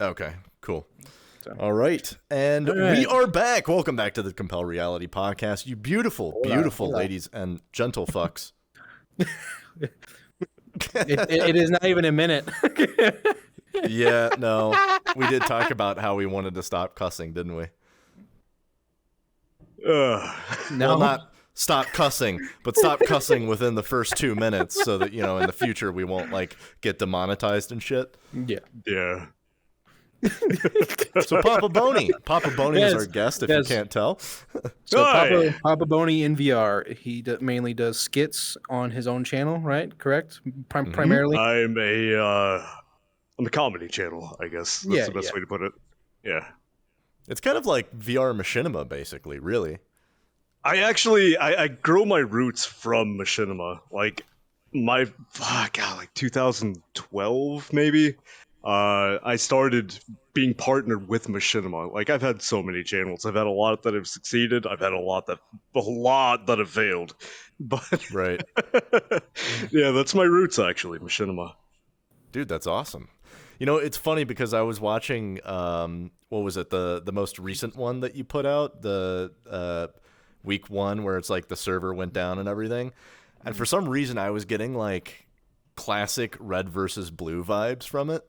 Okay, cool. So. All right. And All right. we are back. Welcome back to the Compel Reality Podcast. You beautiful, beautiful ladies and gentle fucks. It is not even a minute. Yeah, no. We did talk about how we wanted to stop cussing, didn't we? No. Well, not stop cussing, but stop cussing within the first 2 minutes so that, in the future we won't, get demonetized and shit. Yeah. Yeah. So Papa Boney is our guest, if you can't tell. So Papa Boney in VR, he mainly does skits on his own channel, right? Correct? Primarily. I'm a comedy channel, I guess. That's the best way to put it. Yeah. It's kind of like VR Machinima, basically, really. I grow my roots from Machinima. Like 2012 maybe. I started being partnered with Machinima. Like, I've had so many channels. I've had a lot that have succeeded. I've had a lot that have failed. But right. Yeah, that's my roots actually, Machinima. Dude, that's awesome. It's funny because I was watching what was it, the most recent one that you put out, the week 1 where it's like the server went down and everything. And for some reason I was getting like classic red versus blue vibes from it.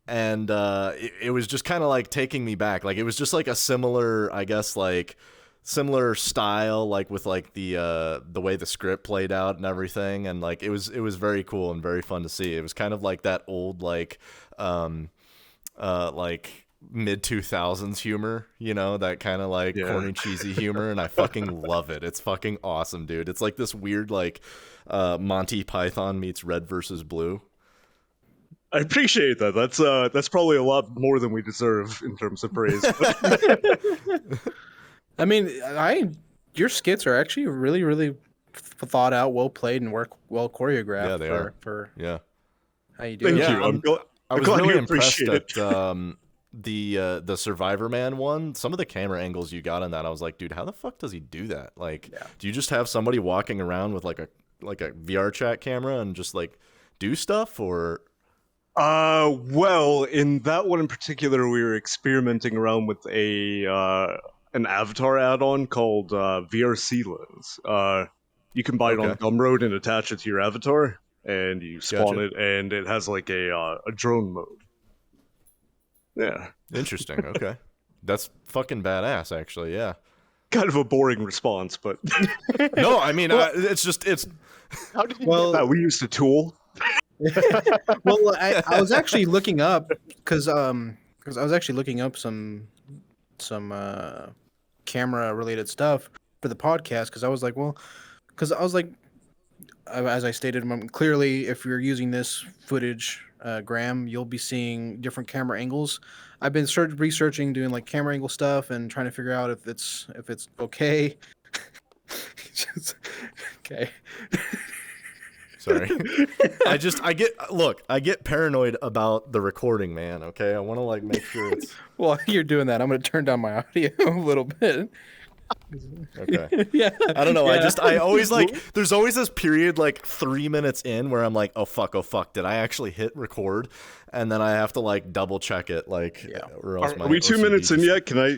And it was just kind of like taking me back. Like, it was just like a similar, I guess, like similar style, like with like the way the script played out and everything. And like it was very cool and very fun to see. It was kind of like that old like mid 2000s humor, that kind of like corny, cheesy humor, and I fucking love it. It's fucking awesome, dude. It's like this weird like Monty Python meets Red versus Blue. I appreciate that. That's probably a lot more than we deserve in terms of praise. I mean, your skits are actually really, really thought out, well played, and well choreographed. Yeah, they are. For how you do Thank it. you. I was really impressed at the Survivor Man one. Some of the camera angles you got on that, I was like, dude, how the fuck does he do that? Like, do you just have somebody walking around with like a VR chat camera and just like do stuff, or? Well, in that one in particular, we were experimenting around with an avatar add-on called VRC Lens. You can buy it on Gumroad and attach it to your avatar, and you spawn it, and it has like a drone mode. Yeah. Interesting. Okay. That's fucking badass, actually. Yeah. Kind of a boring response, but no, I mean, it's. How did you get that? We used a tool. Well, I was actually looking up because I was actually looking up some camera related stuff for the podcast, because I was like, as I stated, clearly if you're using this footage, Graham, you'll be seeing different camera angles. I've been researching, doing like camera angle stuff and trying to figure out if it's okay. Okay. Sorry. I get paranoid about the recording, man. Okay. I want to like make sure it's. Well, you're doing that. I'm going to turn down my audio a little bit. Okay. Yeah. I don't know. Yeah. I always like, there's always this period like 3 minutes in where I'm like, oh fuck. Did I actually hit record? And then I have to like double check it. Like, or else Are we 2 minutes in yet? Can I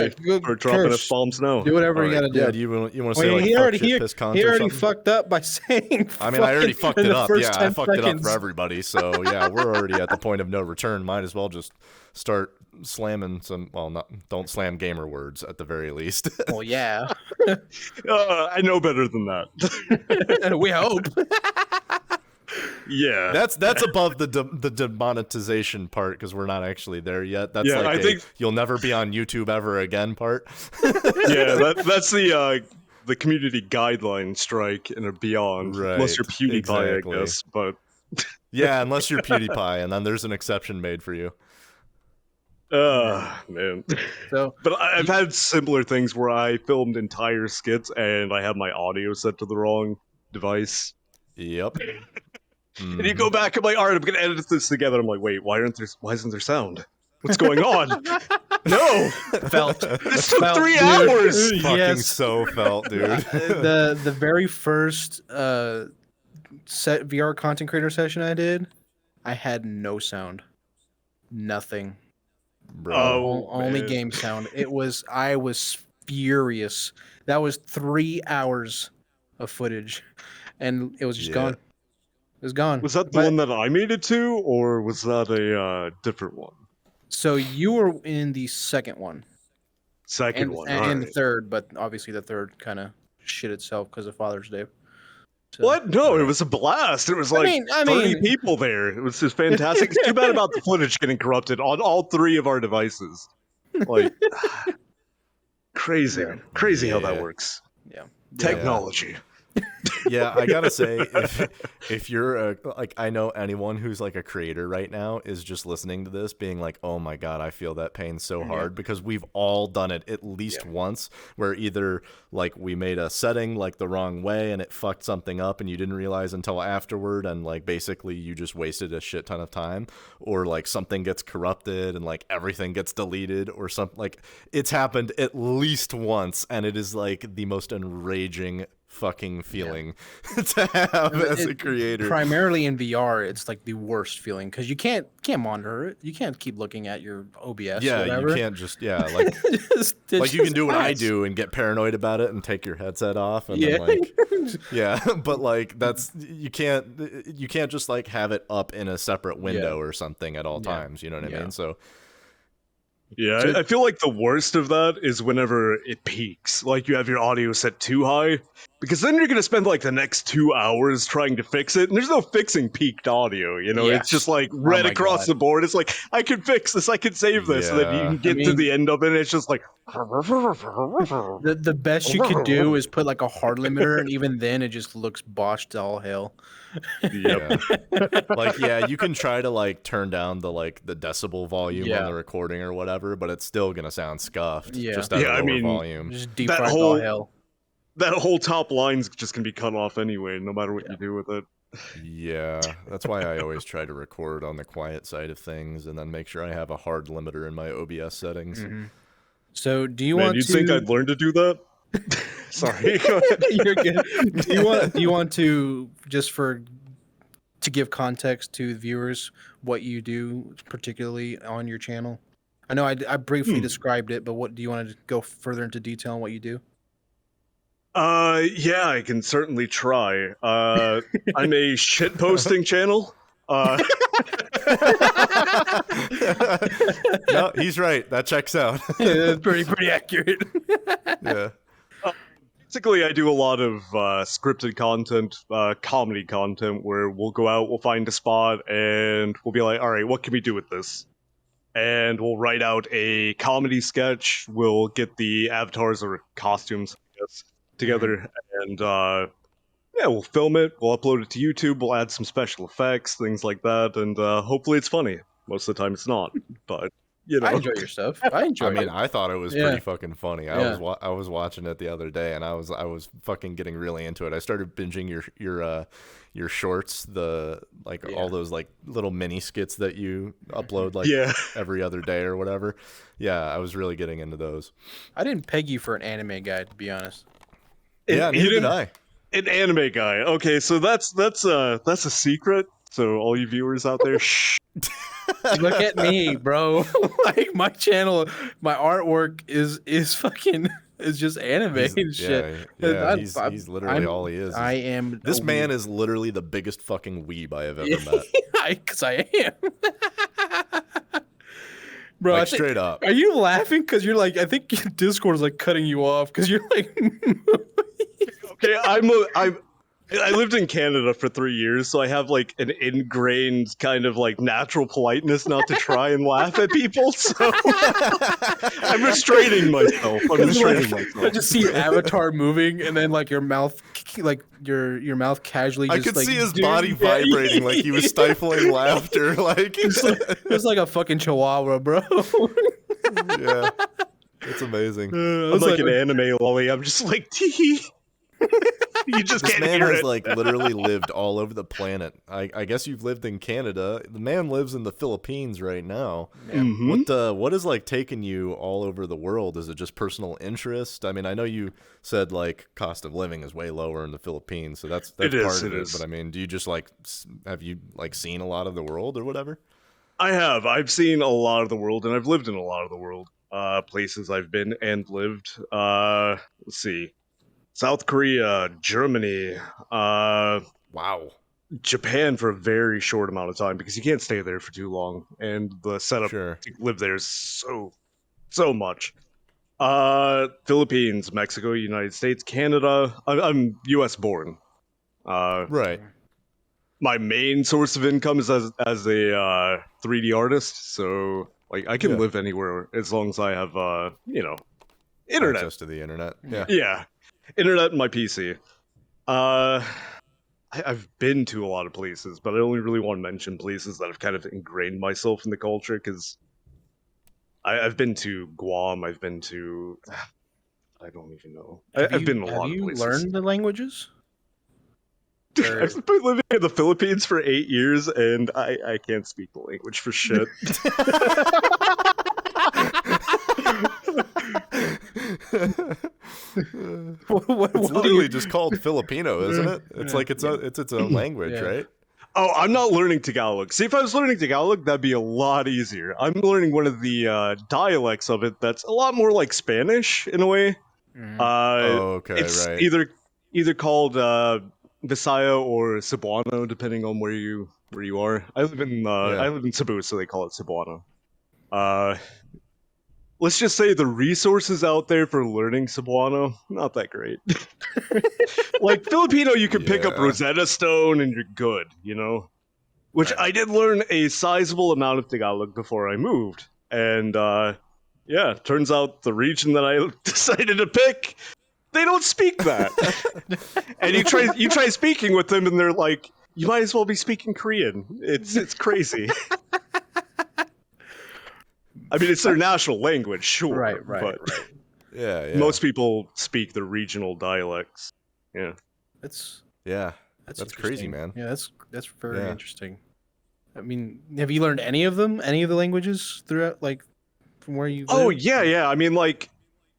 start dropping F-bombs now? Do whatever you got to do. Yeah, do you want to say like he already piss cunt he or already something? fucked up by saying. I mean, I already fucked it up. Yeah, I fucked it up for seconds. everybody. So yeah, we're already at the point of no return. Might as well just start slamming some. Well, don't slam gamer words at the very least. Well, yeah. I know better than that. We hope. Yeah, that's above the demonetization part, because we're not actually there yet. That's I think you'll never be on YouTube ever again part. Yeah, that's the community guideline strike and beyond, right, unless you're PewDiePie, exactly. I guess. But yeah, unless you're PewDiePie, and then there's an exception made for you. Man. But I've had similar things where I filmed entire skits and I have my audio set to the wrong device. Yep. And you go back and like, all right, I'm gonna edit this together. I'm like, wait, why isn't there sound? What's going on? No, this took 3 hours. Fucking so felt, dude. The very first VR content creator session I did, I had no sound. Nothing. Bro. Only game sound. I was furious. That was 3 hours of footage, and it was just gone. It was gone. Was that the one that I made it to, or was that a different one? So you were in the second one. Second one, and the third, but obviously the third kind of shit itself because of Father's Day. So, what? No, it was a blast. It was like 30 people there. It was just fantastic. It's too bad about the footage getting corrupted on all 3 of our devices. Like, crazy how that works. Yeah. Technology. Yeah, I gotta say, if you're I know anyone who's like a creator right now is just listening to this being like, oh my god, I feel that pain so hard, because we've all done it at least once, where either like we made a setting like the wrong way and it fucked something up and you didn't realize until afterward, and like basically you just wasted a shit ton of time, or like something gets corrupted and like everything gets deleted or something. Like, it's happened at least once, and it is like the most enraging fucking feeling to have as a creator. Primarily in VR, it's like the worst feeling because you can't monitor it. You can't keep looking at your OBS. Yeah, or whatever. You can't just like like you can do what I do and get paranoid about it and take your headset off and then like but like that's you can't just like have it up in a separate window or something at all times. You know what I mean? So. Yeah, I feel like the worst of that is whenever it peaks. Like, you have your audio set too high, because then you're going to spend like the next 2 hours trying to fix it, and there's no fixing peaked audio, you know? It's just like across the board. It's like, I can fix this, I can save this, and then you can get to the end of it, and it's just like... The best you could do is put like a hard limiter, and even then it just looks botched to all hell. Yep. Like, you can try to like turn down the decibel volume on the recording or whatever, but it's still gonna sound scuffed. Just at a lower volume. Just deep fried all hell. That whole top line's just gonna be cut off anyway, no matter what you do with it. Yeah, that's why I always try to record on the quiet side of things, and then make sure I have a hard limiter in my OBS settings. Mm-hmm. So, do you want to? You think I'd learn to do that? Sorry, go ahead. You're good. Do you want to to give context to the viewers what you do, particularly on your channel? I know I briefly described it, but what do you want to go further into detail on what you do? Yeah, I can certainly try. I'm a shit posting channel. No, he's right. That checks out. That's pretty accurate. Yeah. Basically, I do a lot of scripted content, comedy content, where we'll go out, we'll find a spot, and we'll be like, all right, what can we do with this? And we'll write out a comedy sketch, we'll get the avatars or costumes, I guess, together, and we'll film it, we'll upload it to YouTube, we'll add some special effects, things like that, and hopefully it's funny. Most of the time it's not, but... You know. I enjoy your stuff. I mean, I thought it was pretty fucking funny. I was watching it the other day, and I was fucking getting really into it. I started binging your shorts, all those like little mini skits that you upload every other day or whatever. Yeah, I was really getting into those. I didn't peg you for an anime guy, to be honest. Neither did I. An anime guy. Okay, so that's a secret. So all you viewers out there, shh. Look at me, bro. Like, my channel, my artwork is just anime and shit. Yeah, he's literally all he is. I am. This man is literally the biggest fucking weeb I have ever met. Because I am. Bro, like, straight up. Are you laughing? Because you're like, I think Discord is like cutting you off because you're like. Okay, I lived in Canada for 3 years, so I have like an ingrained kind of like natural politeness not to try and laugh at people. So I'm restraining myself. I just see your avatar moving, and then like your mouth, your mouth casually. I could see his body vibrating, like he was stifling laughter. Like it's like a fucking chihuahua, bro. Yeah, it's amazing. I'm like an anime lolly. I'm just like tee. You just this can't man hear has it. like literally lived all over the planet. I guess you've lived in Canada. The man lives in the Philippines right now. Mm-hmm. What is like taking you all over the world? Is it just personal interest? I mean, I know you said like cost of living is way lower in the Philippines, so that's part of it. But I mean, do you just like have you like seen a lot of the world or whatever? I have. I've seen a lot of the world, and I've lived in a lot of the world. Places I've been and lived. Let's see. South Korea, Germany, Wow. Japan for a very short amount of time because you can't stay there for too long, and the setup Sure. to live there is so much. Philippines, Mexico, United States, Canada. I'm U.S. born. Right. My main source of income is as a 3D artist, so like I can Yeah. live anywhere as long as I have internet. Access to the internet. Yeah. Yeah, internet and my PC. I've been to a lot of places, but I only really want to mention places that have kind of ingrained myself in the culture because I've been to Guam. I've been to I don't even know. I've been in a lot of Have you places. learned the languages? Or- I've been living in the Philippines for 8 years, and I can't speak the language for shit. It's literally just called Filipino, isn't it? It's like it's its own language, Yeah. right? Oh, I'm not learning Tagalog. See, if I was learning Tagalog, that'd be a lot easier. I'm learning one of the dialects of it that's a lot more like Spanish in a way. Mhm. Okay, It's right. either called Visaya or Cebuano, depending on where you are. I live in Cebu, so they call it Cebuano. Let's just say the resources out there for learning Cebuano, not that great. Like Filipino, you can pick up Yeah. Rosetta Stone and you're good, you know? Which Right. I did learn a sizable amount of Tagalog before I moved. And yeah, turns out the region that I decided to pick, they don't speak that. And you try speaking with them and they're like, you might as well be speaking Korean. It's crazy. I mean, it's their national language, sure, Right. but Yeah. most people speak the regional dialects. Yeah. That's Yeah. That's crazy, interesting. man. Yeah, that's very Yeah. interesting. I mean, have you learned any of them? Any of the languages throughout, like, from where you Oh live? yeah. I mean, like,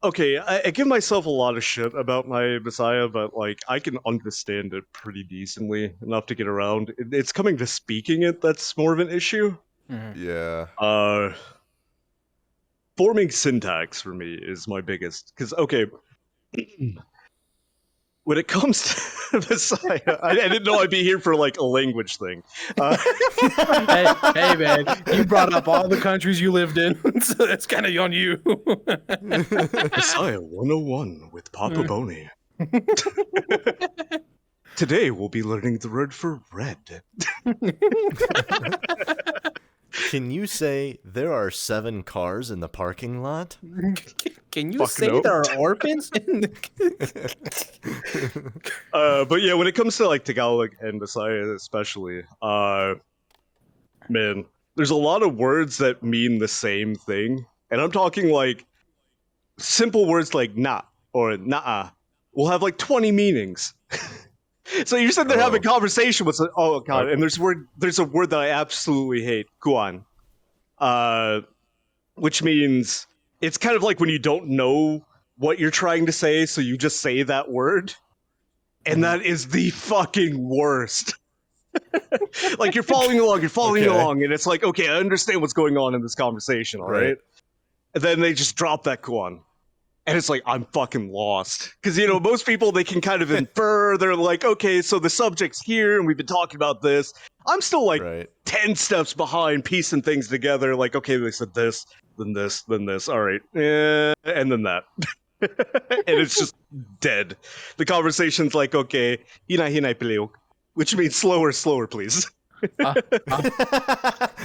okay, I give myself a lot of shit about my Messiah, but like, I can understand it pretty decently enough to get around. It's coming to speaking it that's more of an issue. Mhm. Yeah. Forming syntax for me is my biggest, because okay. When it comes to Messiah, I didn't know I'd be here for like a language thing. Hey, man, you brought up all the countries you lived in, so that's kind of on you. Messiah 101 with Papa Boney. Today we'll be learning the word for red. Can you say there are 7 cars in the parking lot? Can you Fuck say no. there are orphans in the... But yeah, when it comes to like Tagalog and Messiah especially, man, there's a lot of words that mean the same thing. And I'm talking like simple words like nah or nah will have like 20 meanings. So you're sitting there having a conversation with oh god, Okay. and there's a word that I absolutely hate, kuan. Which means it's kind of like when you don't know what you're trying to say, so you just say that word. And that is the fucking worst. Like you're following along, and it's like, okay, I understand what's going on in this conversation, all right? And then they just drop that kuan. And it's like, I'm fucking lost. Because, you know, most people, they can kind of infer, they're like, okay, so the subject's here, and we've been talking about this. I'm still like 10 steps behind, piecing things together, like, okay, they said this, then this, all right, and then that. And it's just dead. The conversation's like, okay, hinay hinay piliw, which means slower, please.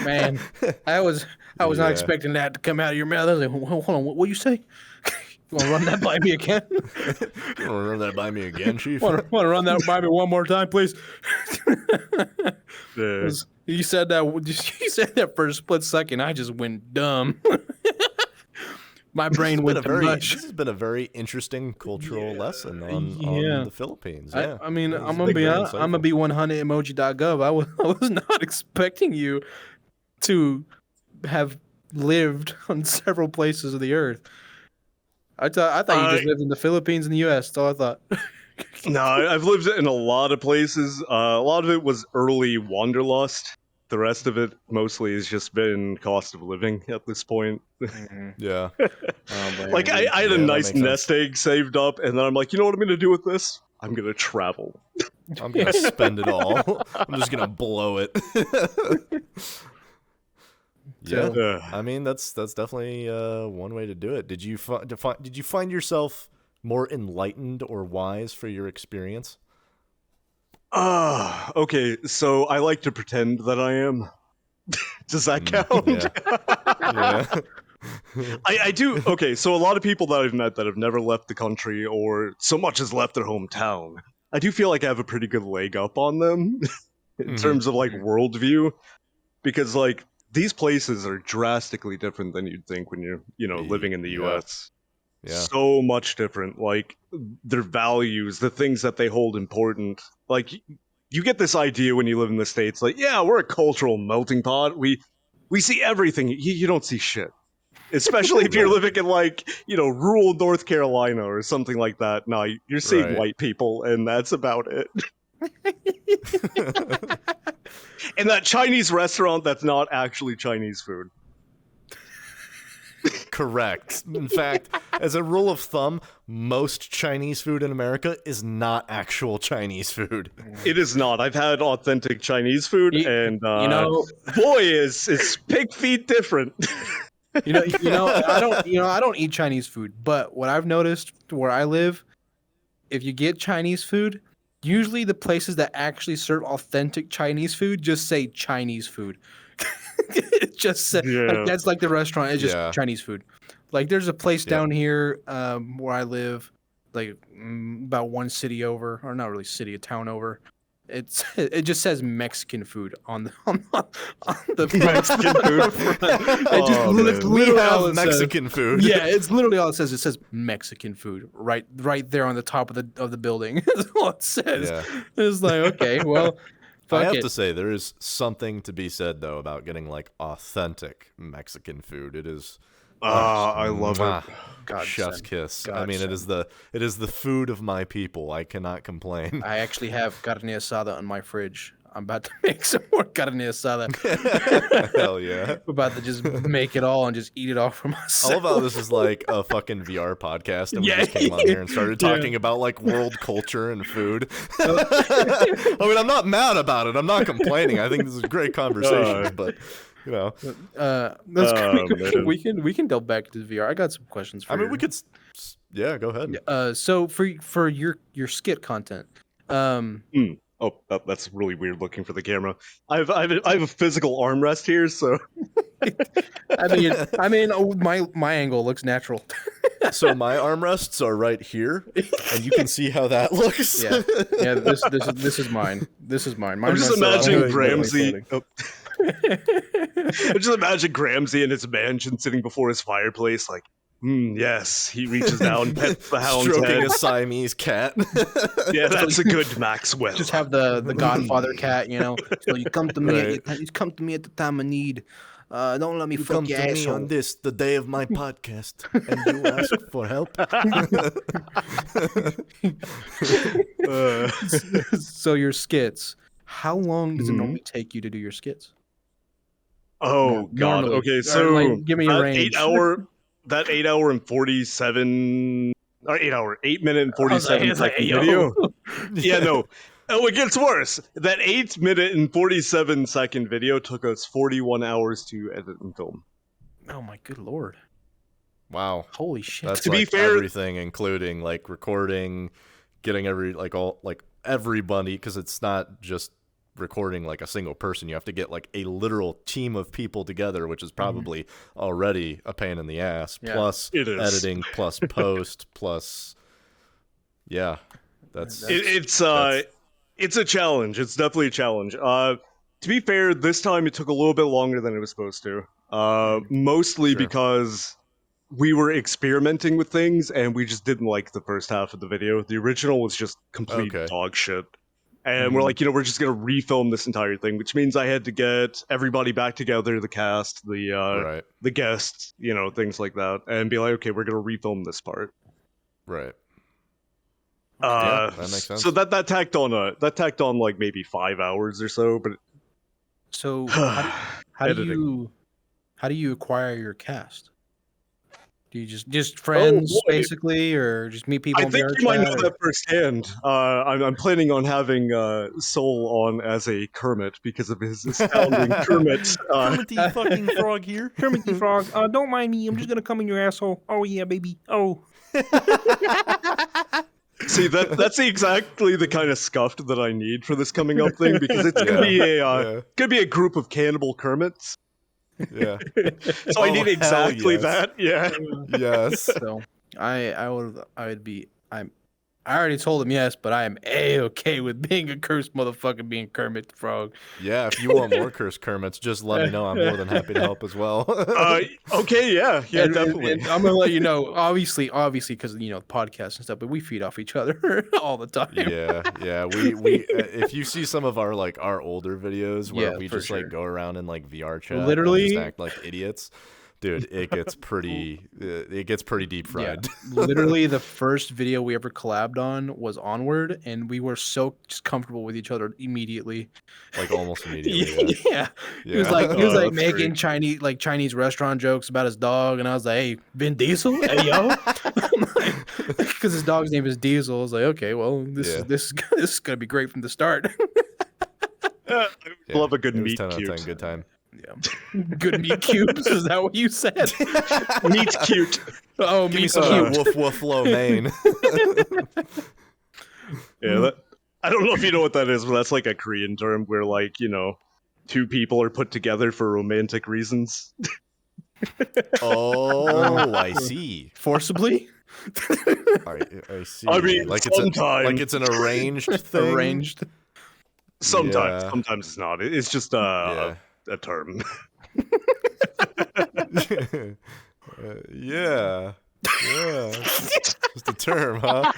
Man, I was not expecting that to come out of your mouth. I was like, hold on, what you say? You want to run that by me again? You want to run that by me again, Chief? Want to run that by me one more time, please? Yeah. You said that for a split second. I just went dumb. My brain went to mush. This has been a very interesting cultural lesson on the Philippines. Yeah, I mean, This I'm has gonna been be very honest, I'm gonna insightful. be 100emoji.gov. I was not expecting you to have lived on several places of the earth. I thought you just lived in the Philippines and the U.S. That's all I thought. No, I've lived in a lot of places. A lot of it was early wanderlust The rest of it mostly has just been cost of living at this point. Yeah. Like I had a Yeah, that nice makes nest egg saved up, and then I'm like, you know what I'm gonna do with this? I'm gonna travel. I'm gonna spend it all. I'm just gonna blow it. Yeah, I mean that's definitely one way to do it. Did you find yourself more enlightened or wise for your experience? Okay, so I like to pretend that I am. Does that count? Yeah. I do. Okay, so a lot of people that I've met that have never left the country or so much as left their hometown, I do feel like I have a pretty good leg up on them in terms of like worldview, because like these places are drastically different than you'd think when you're living in the U.S. Yeah. So much different. Like their values, the things that they hold important. Like you get this idea when you live in the States, like, yeah, we're a cultural melting pot. We see everything. You don't see shit. Especially if you're living in like, rural North Carolina or something like that. No, you're seeing white people and that's about it. And that Chinese restaurant that's not actually Chinese food. Correct. In fact, as a rule of thumb, most Chinese food in America is not actual Chinese food. It is not. I've had authentic Chinese food, and boy, is pig feet different. I don't eat Chinese food, but what I've noticed where I live, if you get Chinese food, usually the places that actually serve authentic Chinese food just say Chinese food. It just says, like, that's like the restaurant. It's just Chinese food. Like there's a place down here where I live, like about one city over, or not really city, a town over. It just says Mexican food on the Mexican food. We have Mexican food. Yeah, it's literally all it says. It says Mexican food right there on the top of the building. That's all it says. Yeah. It's like, okay, well. I have to say, there is something to be said though about getting like authentic Mexican food. It is. I love it. God, chef's kiss. I mean, it is the food of my people. I cannot complain. I actually have carne asada on my fridge. I'm about to make some more carne asada. Hell yeah. I'm about to just make it all and just eat it all for myself. I love how this is like a fucking VR podcast and we just came on here and started talking about like world culture and food. I mean, I'm not mad about it. I'm not complaining. I think this is a great conversation, but we can delve back to the VR. I got some questions for you. I mean, we could go ahead. So for your skit content, Oh, that's really weird looking for the camera. I have a physical armrest here, so. I mean, my angle looks natural. So my armrests are right here, and you can see how that looks. Yeah. This is mine. This is mine. I'm just imagining Gramsci. I just imagine Gramsci in his mansion sitting before his fireplace, like, yes. He reaches down, pets the hound's stroking head. a Siamese cat. Yeah, that's a good Maxwell. Just have the Godfather cat, So you come to me. You come to me at the time of need. Don't let me fuck your asshole. You come to me on the day of my podcast, and you ask for help. So your skits. How long does it normally take you to do your skits? Oh God. Normally. Okay, so give me a range. That 8 hour and 47 or 8 minute and 47 second video. Yeah, no. Oh, it gets worse. That 8 minute and 47 second video took us 41 hours to edit and film. Oh my good lord. Wow. Holy shit. That's to like be fair, everything, including like recording, getting everybody, because it's not just recording like a single person. You have to get like a literal team of people together, which is probably already a pain in the ass. Yeah, plus editing, plus post, plus it's a challenge. It's definitely a challenge. To be fair, this time it took a little bit longer than it was supposed to. Mostly because we were experimenting with things and we just didn't like the first half of the video. The original was just complete dog shit. And we're like, we're just going to refilm this entire thing, which means I had to get everybody back together, the cast, the guests, things like that, and be like, okay, we're going to refilm this part. Right. That makes sense. So that tacked on like maybe 5 hours or so, but So how do Editing. you acquire your cast? Do you just Oh, friends boy. basically, or just meet people I on think VRChat? you might know that firsthand. I'm planning on having Soul on as a Kermit because of his astounding Kermit. Kermit the fucking frog here. Kermit the Frog. Don't mind me. I'm just gonna come in your asshole. Oh yeah, baby. Oh. See, that's exactly the kind of scuffed that I need for this coming up thing, because it's gonna be a group of cannibal Kermits. Yeah. So I need hell exactly yes. that. Yeah. Yes. So I already told him yes, but I am A-okay with being a cursed motherfucker being Kermit the Frog. Yeah, if you want more cursed Kermits, just let me know. I'm more than happy to help as well. Okay, yeah, definitely. And I'm gonna let you know, obviously, because podcasts and stuff, but we feed off each other all the time. Yeah. We if you see some of our older videos where Yeah, we for just sure. go around in VR chat and Literally- just act like idiots, dude, it gets pretty deep fried. Literally, the first video we ever collabed on was Onward, and we were so just comfortable with each other immediately. Like almost immediately. Yeah. He was like that's making great. Chinese restaurant jokes about his dog, and I was like, "Hey, Vin Diesel, hey yo," because his dog's name is Diesel. I was like, "Okay, well, this is gonna be great from the start." I love a good It was meat 10 out of cute. 10, good time. Yeah, good meat cubes. Is that what you said? Meat cute. Oh, Give me meat some cute. woof woof lo mein. Yeah, I don't know if you know what that is, but that's like a Korean term where two people are put together for romantic reasons. Oh, I see. Forcibly I see. I mean, like sometimes. it's an arranged thing. arranged. Sometimes, Yeah. sometimes it's not. It's just Yeah. a term. Yeah. Just a term, huh?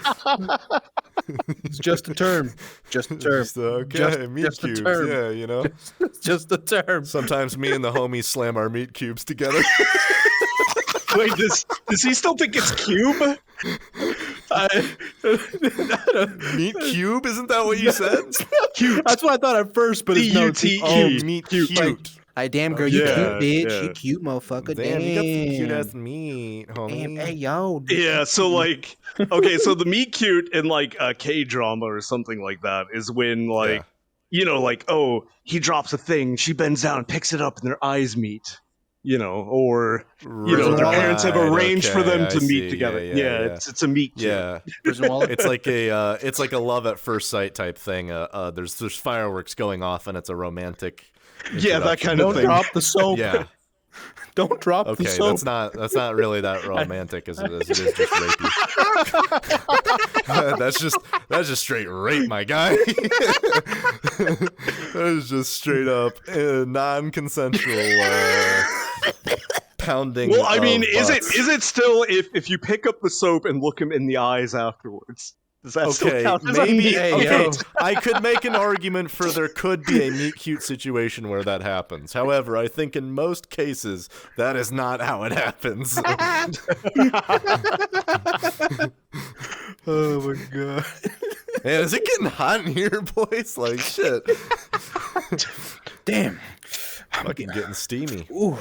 It's just a term. Just a term. Just, okay, Just- meat just a cubes. term. Yeah, It's just a term. Sometimes me and the homies slam our meat cubes together. Wait, does he still think it's cube? Meat cube? Isn't that what you said? Cute. That's what I thought at first, but it's no. it's- C-U-T-E. Oh, meat Cute. cute. Hey, damn girl, you Yeah, cute, bitch. yeah. You cute, motherfucker. Damn, you got some cute ass Damn. meat, homie. Damn, hey, yo. Yeah, so okay, so the meat cute in a K-drama or something like that is when oh, he drops a thing, she bends down and picks it up and their eyes meet. Or their parents have arranged for them to meet together. Yeah. It's a meet cute. Yeah, Prison wallet. it's like a love at first sight type thing. There's fireworks going off and it's a romantic. Yeah, that kind of Don't thing. drop the soap. Yeah. Don't drop the Okay, soap. that's not really that romantic as it is. It is just rapey. that's just straight rape, my guy. That is just straight up non-consensual pounding. Well, I mean, of is butts. it still if you pick up the soap and look him in the eyes afterwards? Does that still Okay, count as a maybe. meet Okay, yo. I could make an argument for there could be a meet cute situation where that happens. However, I think in most cases that is not how it happens. Oh my god. Man, is it getting hot in here, boys? Like shit. Damn. Fucking getting steamy. Ooh,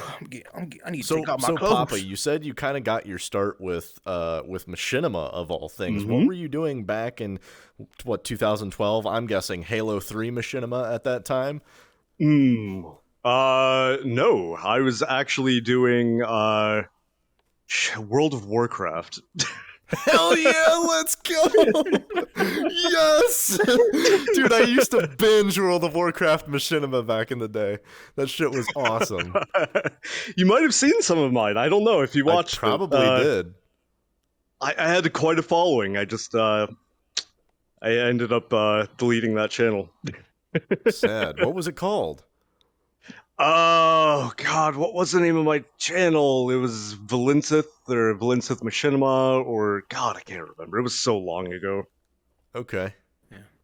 I need to take off my So clothes. Papa, you said you kind of got your start with Machinima of all things. What were you doing back in 2012? I'm guessing Halo 3 Machinima at that time. No, I was actually doing World of Warcraft. Hell yeah, let's go! Yes! Dude, I used to binge World of Warcraft Machinima back in the day. That shit was awesome. You might have seen some of mine. I don't know if you watched. I probably did. I had quite a following. I just I ended up deleting that channel. Sad. What was it called? Oh God, what was the name of my channel? It was Valinsith or Valinsith Machinima, or God, I can't remember. It was so long ago. Okay.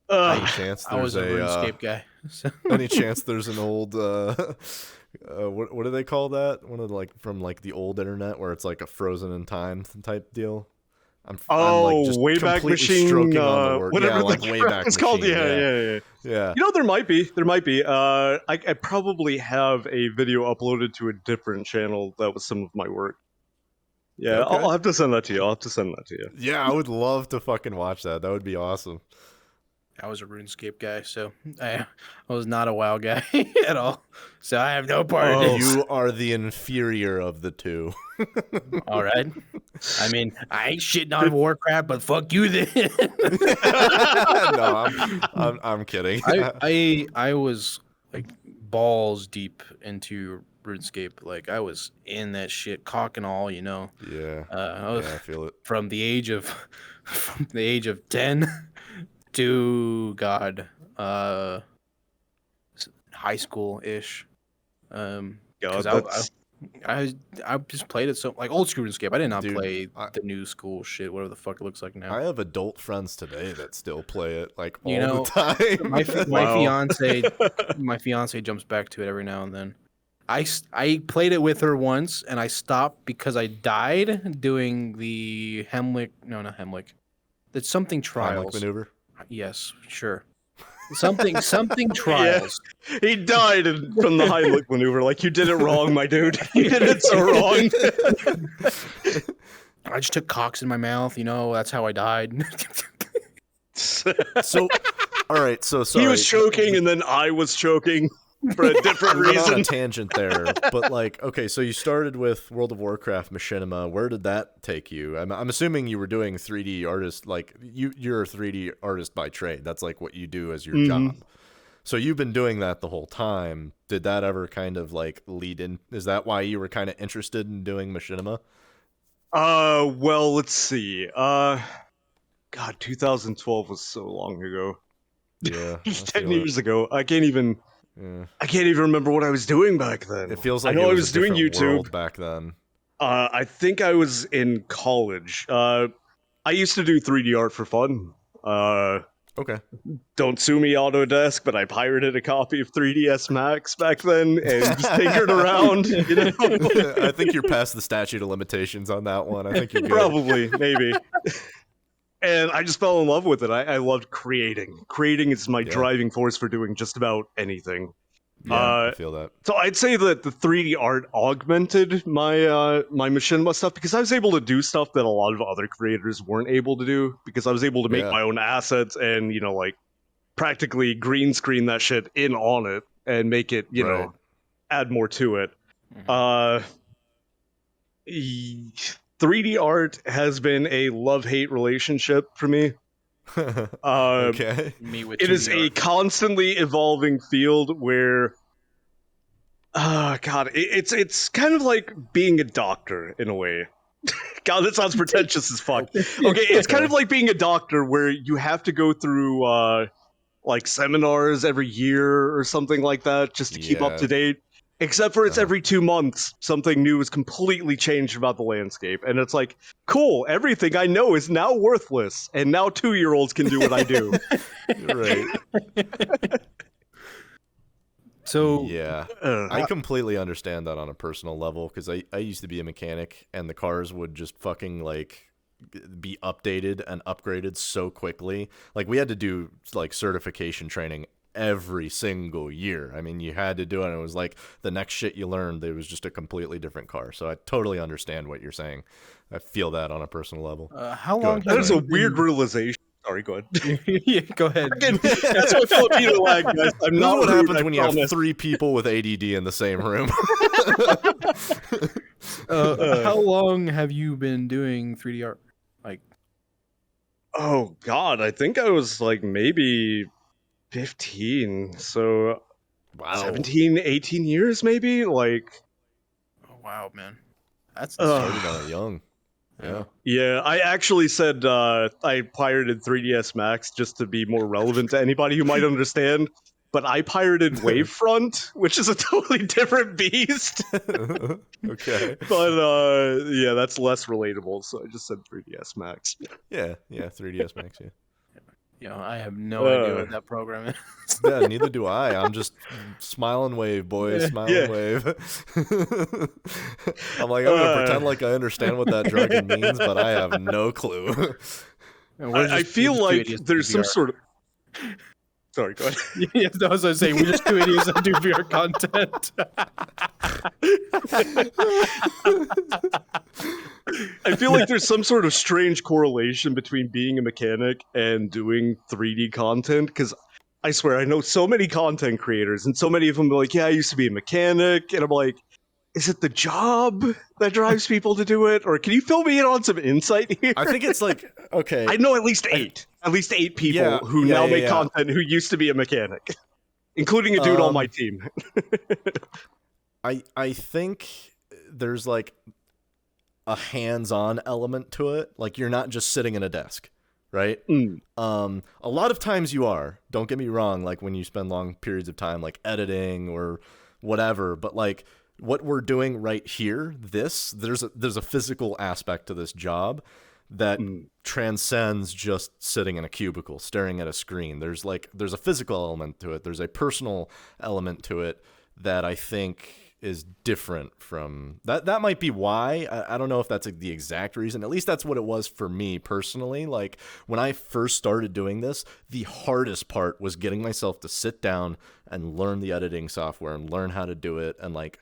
Uh, Any chance I was there's a RuneScape guy. So. any chance there's an old what do they call that? One of from the old internet where it's like a frozen in time type deal. I'm like just Wayback completely Machine, stroking on the word. whatever Yeah, like the Wayback it's called. Machine. Yeah. Yeah. You know, there might be. I probably have a video uploaded to a different channel that was some of my work. Yeah, Okay. I'll have to send that to you. Yeah, I would love to fucking watch that. That would be awesome. I was a RuneScape guy, so I was not a WoW guy at all. So I have no part in this. You are the inferior of the two. All right. I mean, I ain't shitting on Warcraft, but fuck you then. No, I'm kidding. I was like balls deep into RuneScape. Like I was in that shit, cock and all, you know. Yeah. I was I feel it. from the age of 10 to high school ish. God, 'Cause that's I just played it so like old school RuneScape. I did not Dude, play the new school shit, whatever the fuck it looks like now. I have adult friends today that still play it like all You know, the time. My Wow. fiance jumps back to it every now and then. I played it with her once and I stopped because I died doing the Hemlick. No, not Hemlick. That's something Heimlich trials. maneuver. Yes, sure. Something trials. he died from the Heimlich maneuver. Like, you did it wrong, my dude. You did it so wrong. I just took cocks in my mouth. You know, that's how I died. So, all right. So sorry. He was choking, and then I was choking for a different We went on a reason. tangent there, but like, okay, so you started with World of Warcraft Machinima. Where did that take you? I'm assuming you were doing 3D artist, like you're a 3D artist by trade. That's like what you do as your job. So you've been doing that the whole time. Did that ever kind of like lead in? Is that why you were kind of interested in doing Machinima? Well, let's see. God, 2012 was so long ago. Yeah, I 10 feel it. years ago. I can't even Yeah. remember what I was doing back then. It feels like I know it I was was a doing different YouTube. world back then. I think I was in college. I used to do 3D art for fun. Okay. Don't sue me, Autodesk, but I pirated a copy of 3ds Max back then and just tinkered around. You know? I think you're past the statute of limitations on that one. I think you're good. Probably, maybe. And I just fell in love with it. I loved creating. Creating is my driving force for doing just about anything. Yeah, I feel that. So I'd say that the 3D art augmented my my Machinima stuff because I was able to do stuff that a lot of other creators weren't able to do because I was able to make my own assets and, you know, like practically green screen that shit in on it and make it, you know, add more to it. 3D art has been a love-hate relationship for me. Okay. Me with It is 2D a art. constantly evolving field where God, it's kind of like being a doctor in a way. God, that sounds pretentious as fuck. Okay, it's kind of like being a doctor where you have to go through like seminars every year or something like that just to keep up to date. Except for it's every 2 months, something new is completely changed about the landscape. And it's like, cool, everything I know is now worthless. And now 2-year-olds can do what I do. Right. So Yeah, I completely understand that on a personal level because I used to be a mechanic and the cars would just fucking like be updated and upgraded so quickly. Like we had to do like certification training every single year. I mean, you had to do it. And it was like the next shit you learned, it was just a completely different car. So I totally understand what you're saying. I feel that on a personal level. how long? That is a weird realization. Sorry, go ahead. Yeah, go ahead. Again, that's my Filipino lag, guys. I'm This is not what rude, happens I when you have promise. 3 people with ADD in the same room. How long have you been doing 3D art? Like, Oh, God, I think I was like maybe 15. So Wow. 17, 18 years maybe? Like, oh, wow, man, that's Started on it young. Yeah. yeah, I actually said I pirated 3ds Max just to be more relevant to anybody who might understand. But I pirated Wavefront, which is a totally different beast. Okay. But yeah, that's less relatable. So I just said 3ds Max. Yeah, 3DS Max, yeah. I have no idea what that program is. Yeah, neither do I. I'm just smile and wave, boys. Smile and wave. I'm like, I'm going to pretend like I understand what that jargon means, but I have no clue. I feel like there's some sort of... Sorry, go ahead. Yes, I was going to say, we're just two idiots that do VR content. I feel like there's some sort of strange correlation between being a mechanic and doing 3D content, because I swear I know so many content creators, and so many of them are like, yeah, I used to be a mechanic, and I'm like, is it the job that drives people to do it? Or can you fill me in on some insight here? I think it's like, okay. I know at least eight people who now make content who used to be a mechanic, including a dude on my team. I think there's like a hands-on element to it. Like you're not just sitting in a desk, right? A lot of times you are. Don't get me wrong. Like when you spend long periods of time like editing or whatever, but like what we're doing right here, there's a physical aspect to this job that transcends just sitting in a cubicle, staring at a screen. There's a physical element to it. There's a personal element to it that I think is different from that. That might be why. I don't know if that's the exact reason. At least that's what it was for me personally. Like when I first started doing this, the hardest part was getting myself to sit down and learn the editing software and learn how to do it and like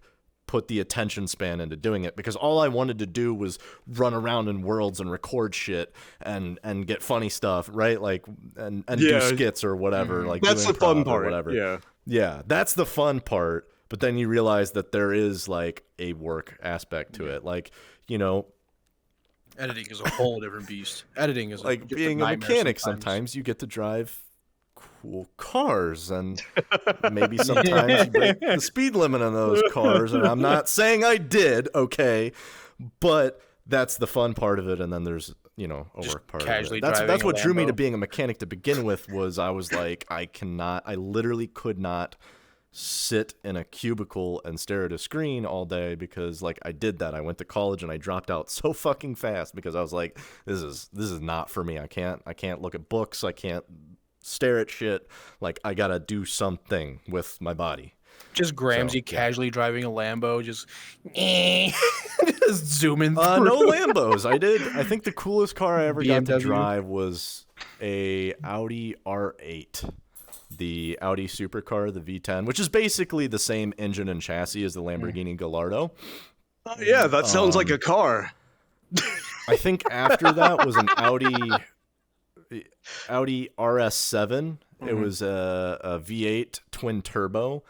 put the attention span into doing it, because all I wanted to do was run around in worlds and record shit and get funny stuff, right? Like and do skits or whatever. Like that's the fun part. Whatever. Yeah, that's the fun part. But then you realize that there is like a work aspect to it, like editing is a whole different beast. Editing is like being a mechanic. Sometimes you get to drive cool cars, and maybe sometimes you break the speed limit on those cars, and I'm not saying I did, okay, but that's the fun part of it. And then there's a work part of it. That's what drew me to being a mechanic to begin with. Was I was like, I literally could not sit in a cubicle and stare at a screen all day, because like I did that. I went to college and I dropped out so fucking fast because I was like, this is not for me. I can't look at books. I can't stare at shit. Like I gotta do something with my body. Just Gramsci casually driving a Lambo, just zooming through. No Lambos. I think the coolest car I ever got to drive was a Audi R8, the Audi supercar, the V10, which is basically the same engine and chassis as the Lamborghini Gallardo. Yeah, that sounds like a car. I think after that was an Audi RS7. It was a V8 twin turbo.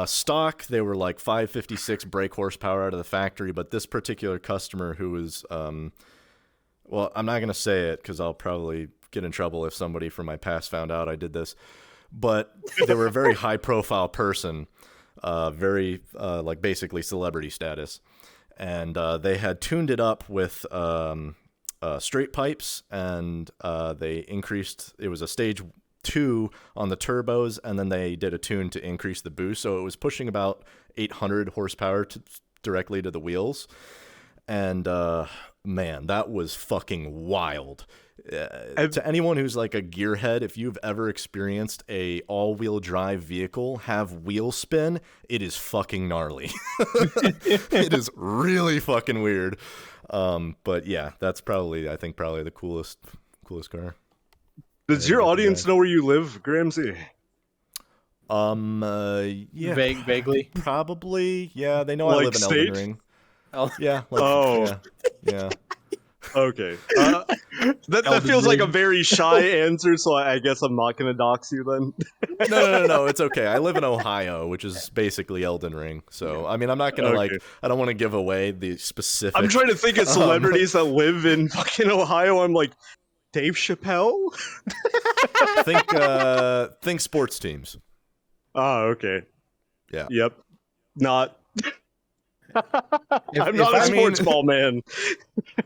Stock, they were like 556 brake horsepower out of the factory, but this particular customer who was, well, I'm not going to say it because I'll probably get in trouble if somebody from my past found out I did this, but they were a very high-profile person, very, like basically celebrity status, and they had tuned it up with straight pipes, and they increased, it was a stage 2 on the turbos, and then they did a tune to increase the boost, so it was pushing about 800 horsepower directly to the wheels. And man, that was fucking wild. To anyone who's like a gearhead, if you've ever experienced a all-wheel drive vehicle have wheel spin, it is fucking gnarly. It is really fucking weird. But yeah, that's probably, I think, probably the coolest car. Does your audience know where you live, Gramsci? Yeah, vaguely, probably. Yeah, they know I live in Elden Ring. Oh. Yeah. Yeah. Okay. That feels like a very shy answer, so I guess I'm not gonna dox you then. No. It's okay. I live in Ohio, which is basically Elden Ring. So I mean, I'm not gonna I don't want to give away the specific. I'm trying to think of celebrities that live in fucking Ohio. I'm like, Dave Chappelle? Think sports teams. Oh, okay. Yeah. Yep. Not. I'm not a sports ball man.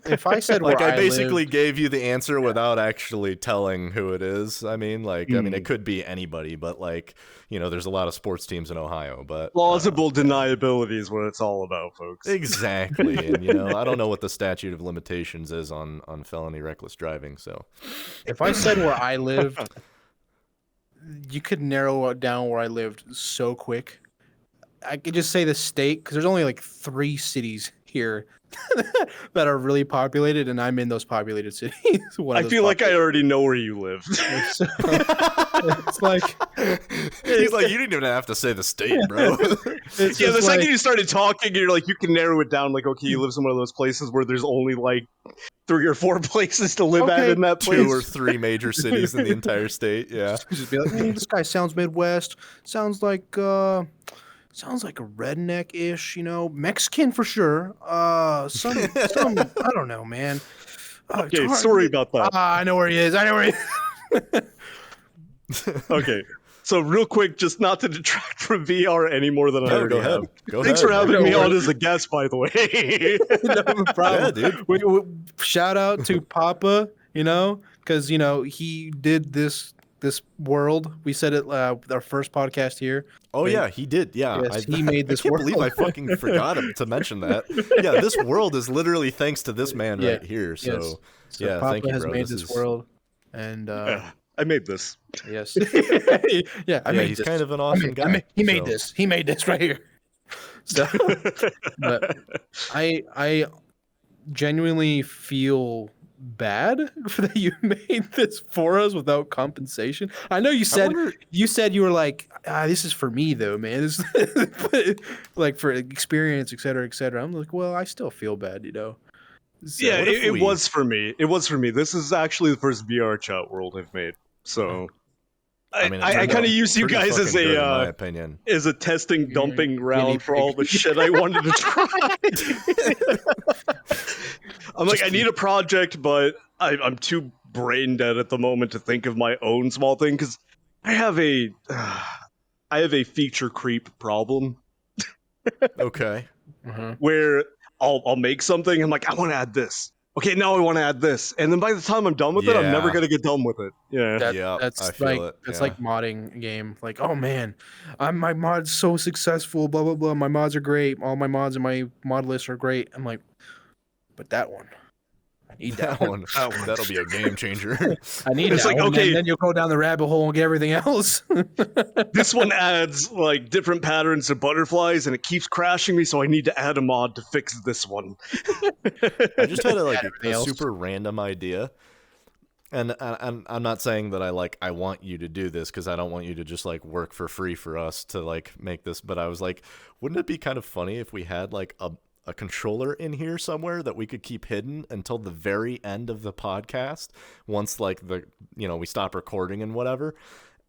If I said Like, where I basically lived, gave you the answer without actually telling who it is. I mean, like, I mean, it could be anybody, but like, there's a lot of sports teams in Ohio, but Plausible deniability is what it's all about, folks. exactly. And I don't know what the statute of limitations is on felony reckless driving. So, if I said where I lived, you could narrow it down where I lived so quick. I could just say the state because there's only like 3 cities here that are really populated, and I'm in those populated cities. I feel like I already know where you live. It's like he's like, you didn't even have to say the state, bro. Yeah, the second you started talking, you're like, you can narrow it down. Like, okay, you live in one of those places where there's only like 3 or 4 places to live at in that place. 2 or 3 major cities in the entire state. Yeah. Just be like, this guy sounds Midwest. Sounds like a redneck-ish, Mexican for sure. Some I don't know, man. Okay, sorry about that. I know where he is. Okay, so real quick, just not to detract from VR any more than I already have. Thanks for having me on as a guest, by the way. No problem. Yeah, dude. Shout out to Papa, because he did this world. We said it our first podcast here. Oh yeah, he did. Yeah, yes, he made this I can't world. believe I fucking forgot to mention that. Yeah, this world is literally thanks to this man right here. So, yes. So yeah, Papa thank you, has bro. made this world, and I made this. yes, yeah, I made he's this. kind of an awesome guy. He made this. He made this right here. So, but I genuinely feel bad that you made this for us without compensation. I know you said you were like, this is for me though, man. This like for experience, et cetera, et cetera. I'm like, well, I still feel bad, So, yeah, it was for me. It was for me. This is actually the first VR chat world I've made. So I kind of use you guys as in my opinion, as a testing dumping ground for all the shit I wanted to try. I'm like, I need a project, but I'm too brain dead at the moment to think of my own small thing because I have a feature creep problem. Okay. Where I'll make something. I'm like, I want to add this. Okay, now I want to add this, and then by the time I'm done with it, I'm never gonna get done with it. Yeah, that's I feel it. That's like modding a game. Like, oh man, my mod's so successful. Blah blah blah. My mods are great. All my mods in my mod list are great. I'm like, but that one, I need that one. That'll be a game changer. I need that one. Okay, and then you'll go down the rabbit hole and get everything else. This one adds like different patterns of butterflies, and it keeps crashing me. So I need to add a mod to fix this one. I just had a super random idea, and I'm not saying that I want you to do this because I don't want you to just like work for free for us to like make this. But I was like, wouldn't it be kind of funny if we had like a controller in here somewhere that we could keep hidden until the very end of the podcast, once like we stop recording and whatever,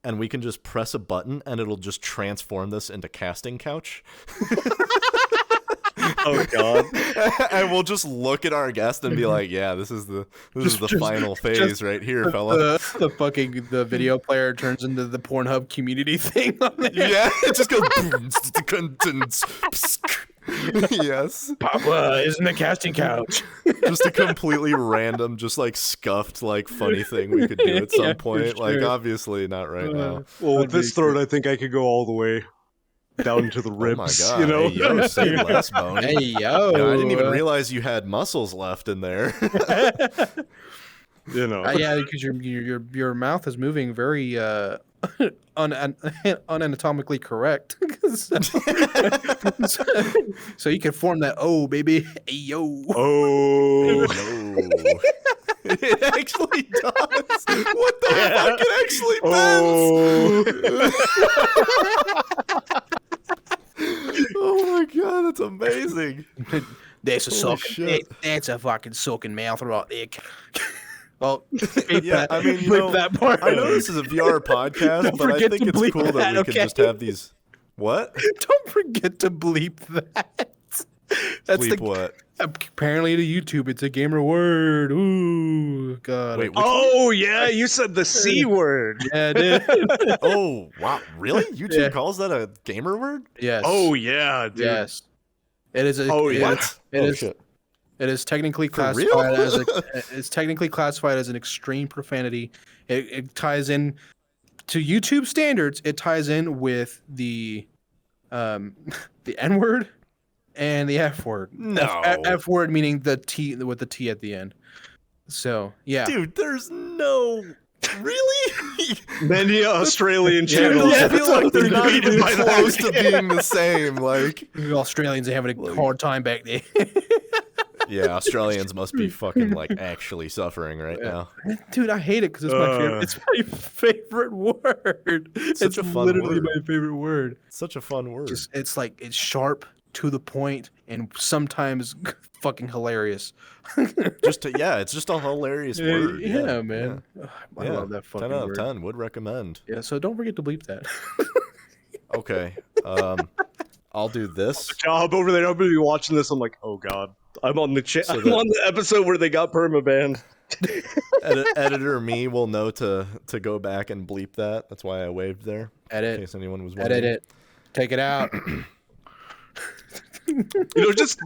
and we can just press a button and it'll just transform this into casting couch. Oh god. And we'll just look at our guest and be like, yeah, this is the final phase right here, fella. The video player turns into the Pornhub community thing on there. Yeah, it just goes yes. Papa is in the casting couch. Just a completely random, just like scuffed, like funny thing we could do at some point. Sure. Like obviously not right now. Well, with this throat, I think I could go all the way down to the ribs. Oh my god! Hey, yo, say less, Boney. Hey yo! I didn't even realize you had muscles left in there. Yeah, because your mouth is moving very unanatomically correct. So you can form that O, baby. Hey, yo. Oh. Hey, it actually does. What the fuck? It actually bends. Oh my god, that's amazing. That's a fucking soaking mouth right there. Well, yeah, I mean, that part. I know this is a VR podcast, but I think it's cool that we could just have these. What? Don't forget to bleep that. That's bleep what? Apparently to YouTube, it's a gamer word. Ooh, God. Wait, yeah, you said the C word. Yeah, dude. Oh, wow. Really? YouTube calls that a gamer word? Yes. Oh, yeah, dude. Yes. It is. Oh, it yeah. is- It is. Shit. It is technically For classified real? as it's technically classified as an extreme profanity. It ties in to YouTube standards. It ties in with the the N word and the F word. No. F word meaning the T with the T at the end. So yeah, Dude, there's no. Really? Many Australian Yeah, channels. I feel like they're not defeated even by that. close to being the same. Like, the Australians are having a hard time back there. yeah, Australians must be fucking like actually suffering right now. Dude, I hate it because it's my favorite. It's my favorite word. Such a fun literally word. my favorite word. Such a fun word. Just it's like it's sharp, to the point, and sometimes fucking hilarious. It's just a hilarious word. Yeah, man. Ugh, I Yeah. love that fucking 10 out of word. 10. Would recommend. Yeah, so don't forget to bleep that. Okay. I'll do this. Job over there. I'm gonna be watching this. I'm like, oh god. I'm on the So I'm on the episode where they got permabanned. Editor me will know to go back and bleep that. That's why I waved there. In Edit. case anyone was wondering. Edit it. Take it out.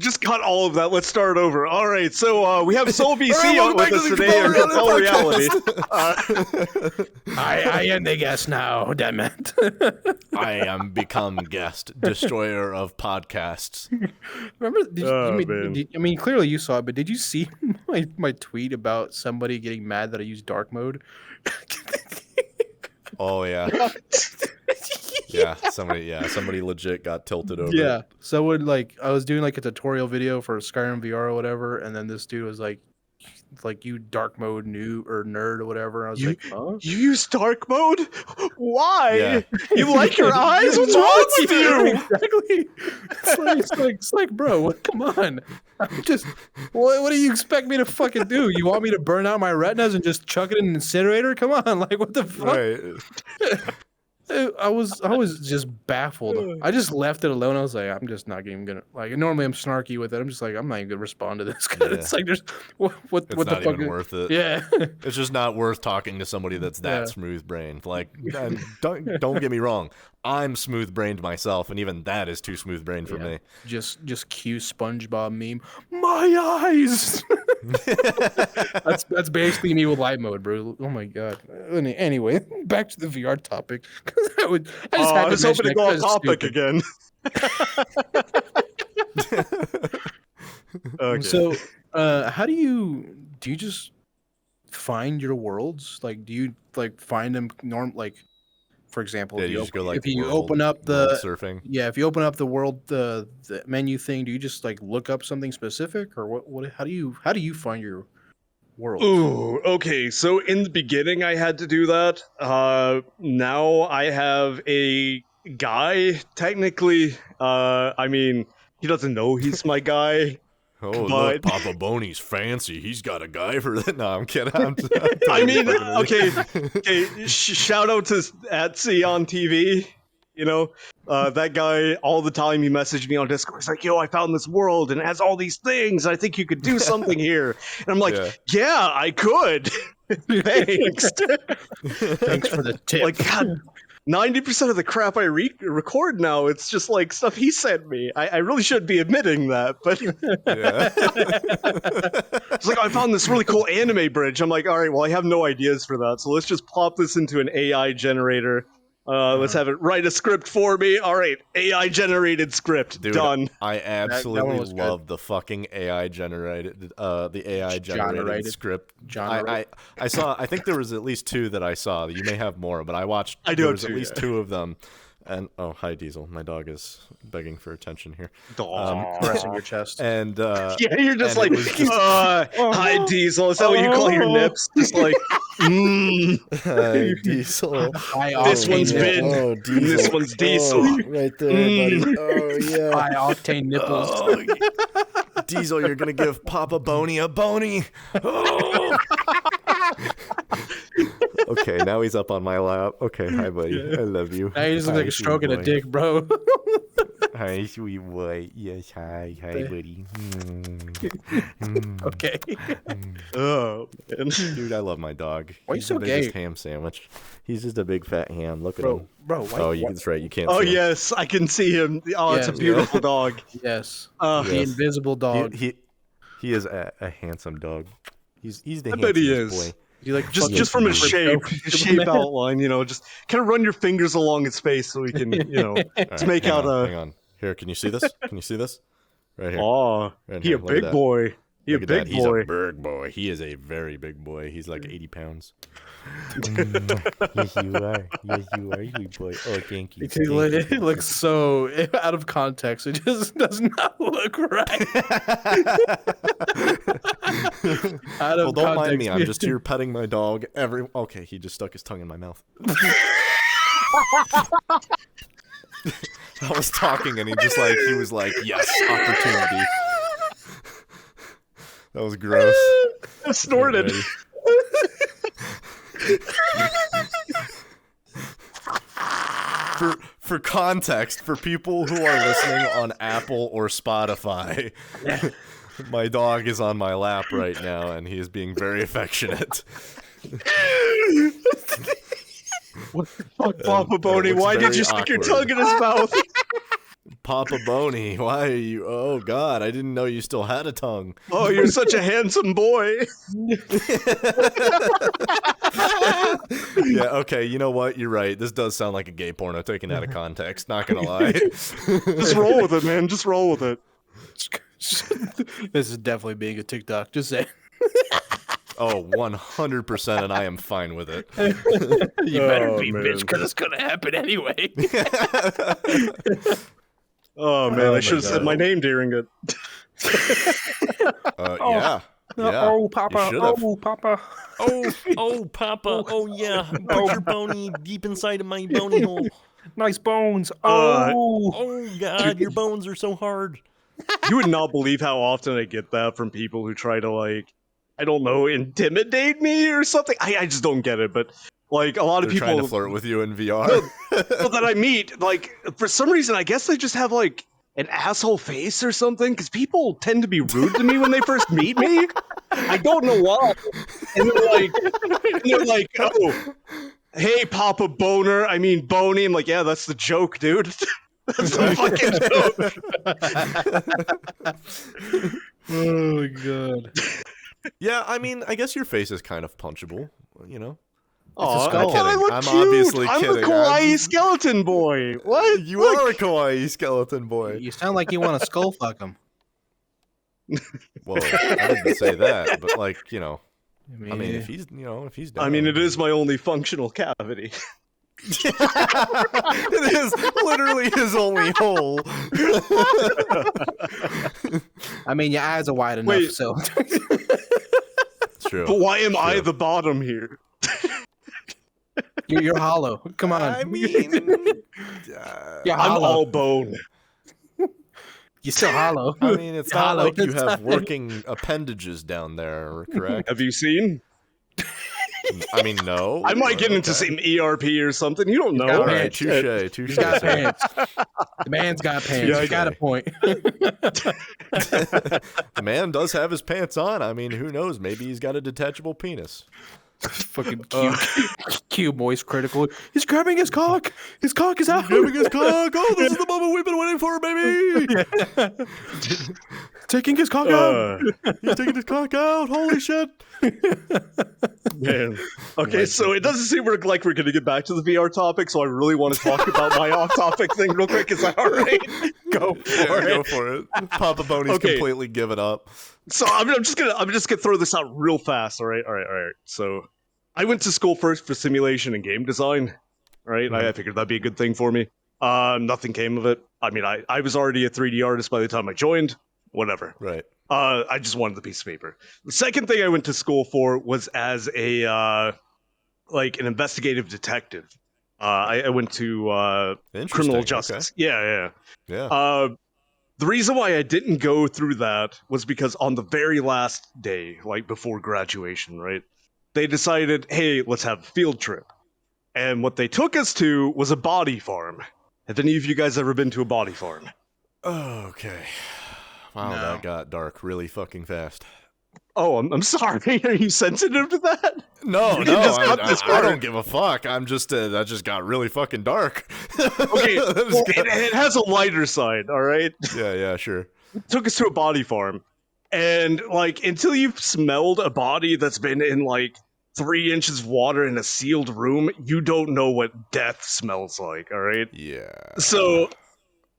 Just cut all of that. Let's start over. All right, so we have Soul BC welcome with back us to the today on Compel Compel Reality. I am the guest now, damn it. I am become guest, destroyer of podcasts. Remember? Man. I mean, clearly you saw it, but did you see my tweet about somebody getting mad that I used dark mode? Oh yeah. Somebody legit got tilted over. Yeah. Someone I was doing like a tutorial video for Skyrim VR or whatever, and then this dude was like you dark mode nerd or whatever. I was like, huh? You use dark mode? Why? Yeah. You like your eyes? What's wrong with you? Exactly. It's like, bro, come on. I'm just, what do you expect me to fucking do? You want me to burn out my retinas and just chuck it in an incinerator? Come on, like what the fuck? Right. I was just baffled. I just left it alone. I was like, I'm just not even gonna normally I'm snarky with it. I'm just like, I'm not even gonna respond to this. Yeah. It's like there's what It's the not fuck? even worth it. Yeah. It's just not worth talking to somebody that's that Yeah. smooth brained. Like, and don't get me wrong, I'm smooth brained myself, and even that is too smooth brained for me. Just cue SpongeBob meme. My eyes. that's basically me with light mode, bro. Oh my god. Anyway, back to the VR topic. I was hoping to go off topic again. Okay. So, how do you just find your worlds? Like, do you find them for example, Yeah, if you just go like if you world- open up world the surfing. if you open up the world the menu thing, do you just look up something specific, or what how do you find your world? Ooh, okay. So in the beginning, I had to do that. Now I have a guy. Technically, I mean, he doesn't know he's my guy. Oh, But- look, Papa Boney's fancy. He's got a guy for that. No, I'm kidding. I'm I mean, totally fucking with you. okay. Shout out to Etsy on TV. You know, that guy all the time. He messaged me on Discord. He's like, "Yo, I found this world and it has all these things. I think you could do something here." And I'm like, "Yeah, I could." Thanks. Thanks for the tip. Like, God, 90% of the crap I record now, it's just like stuff he sent me. I really should be admitting that, but Yeah. it's like, I found this really cool anime bridge. I'm like, all right, well, I have no ideas for that, so let's just plop this into an AI generator. Let's have it write a script for me. All right, AI generated script. Dude, Done. I absolutely was good. love the fucking AI generated Generated. script. Generated. I think there was at least 2 that I saw. You may have more, but I watched. I do there have was at 2, least yeah. 2 of them. And oh, hi Diesel, my dog is begging for attention here. Pressing your chest. And Yeah, you're just and like, it was just- hi, Diesel. Is that what you call your nips? Just like, hi Diesel. This one's been. Oh, Diesel. This one's Diesel. Oh, right there, buddy. Oh, yeah. High octane nipples. Oh, Diesel, you're gonna give Papa Boney a bony. Oh. Okay, now he's up on my lap. Okay, hi buddy, I love you. Now you just look Hi, like a stroking a boy. dick, bro. Hi, sweet boy. Yes, hi, buddy. Okay. Oh, man. Dude, I love my dog. Why you He's so the biggest gay? ham sandwich. He's just a big fat ham. Look at him. Bro, why? Oh, that's right. You can't Oh, see him. yes, I can see him. Oh, it's a Yes. beautiful dog. Yes. Uh, The Yes. invisible dog. He is a handsome dog. He's the I bet he handsomest is. boy. You like Just from his shape outline, just kind of run your fingers along his face so we can, All let's right, make hang out on, hang on. Here, can you see this? Can you see this? Right here. Oh, Right he here. a Look at big that. boy. He a Look at that. big He's boy. a big boy. He is a very big boy. He's like 80 pounds. Yes, you are. Yes, you are, sweet boy. Oh, thank you. It looks so out of context. It just does not look right. Out Well, of don't mind me. context. I'm just here petting my dog. Okay, he just stuck his tongue in my mouth. I was talking and he was like, yes, opportunity. That was gross. I snorted. Ready? For context, for people who are listening on Apple or Spotify, my dog is on my lap right now and he is being very affectionate. What the fuck, Papa Boney? looks Why did very you stick your awkward. tongue in his mouth? Papa Boney, why are you? Oh God, I didn't know you still had a tongue. Oh, you're such a handsome boy. Yeah, okay, you know what? You're right. This does sound like a gay porno taken out of context. Not gonna lie. Just roll with it, man. Just roll with it. This is definitely being a TikTok. Just say. Oh, 100%, and I am fine with it. You better Oh, be, man. bitch, because it's gonna happen anyway. Oh, man. Oh, I should have my said God. my name during it. Yeah. Yeah. Oh, you Papa. should've. Oh, Papa. Oh, Papa. Oh, yeah. Put your bony deep inside of my bony hole. Nice bones. Oh, God, your bones are so hard. You would not believe how often I get that from people who try to, like, I don't know, intimidate me or something. I just don't get it, but, like, a lot They're of people trying to flirt with you in VR. people that I meet, like, for some reason, I guess they just have, like, an asshole face or something, because people tend to be rude to me when they first meet me. I don't know why. And they're like, oh, hey, Papa Boner. I mean, Boney. I'm like, yeah, that's the joke, dude. That's the fucking joke. Oh, my God. Yeah, I mean, I guess your face is kind of punchable, you know? Aw, skull. I look I'm cute. obviously I'm kidding. the kawaii I'm- skeleton boy. What? You Look. are a kawaii skeleton boy. You sound like you want to skull fuck him. Well, I didn't say that, but like, you know, I mean, if he's down. I mean, it is my only functional cavity. It is literally his only hole. I mean, your eyes are wide enough, Wait. so. It's true. But why am I True. the bottom here? You're hollow. Come on. I mean, You're I'm hollow. all bone. You're still hollow. I mean, it's You're not hollow like you inside. have working appendages down there, correct? Have you seen? I mean, no. I might get into Okay. some ERP or something. You don't got know. All right, pants. touche. He's got sir. pants. The man's got pants. Yeah, You got a point. The man does have his pants on. I mean, who knows? Maybe he's got a detachable penis. Fucking Q moist critical. He's grabbing his cock. His cock is out. Grabbing his cock. Oh, this is the moment we've been waiting for, baby. Taking his cock out. He's taking his cock out. Holy shit. Man. Okay, so it doesn't seem like we're going to get back to the VR topic, so I really want to talk about my off-topic thing real quick. Is that all right? Go for Go it. for it. Papa Boney's Okay. completely given up. So I'm just gonna throw this out real fast. All right. So I went to school first for simulation and game design. Right. I figured that'd be a good thing for me. Nothing came of it. I mean, I was already a 3D artist by the time I joined. Whatever. Right. I just wanted the piece of paper. The second thing I went to school for was as a like an investigative detective. I went to Interesting. criminal Okay. justice. Yeah. Yeah. The reason why I didn't go through that was because on the very last day, like before graduation, right, they decided, hey, let's have a field trip. And what they took us to was a body farm. Have any of you guys ever been to a body farm? Okay. Wow, No. that got dark really fucking fast. Oh, I'm sorry. Are you sensitive to that? No, You no, just got this I far. don't give a fuck. I'm just that just got really fucking dark. Okay, well, it has a lighter side, all right? yeah, sure. Took us to a body farm, and like until you've smelled a body that's been in like 3 inches of water in a sealed room, you don't know what death smells like. All right. Yeah. So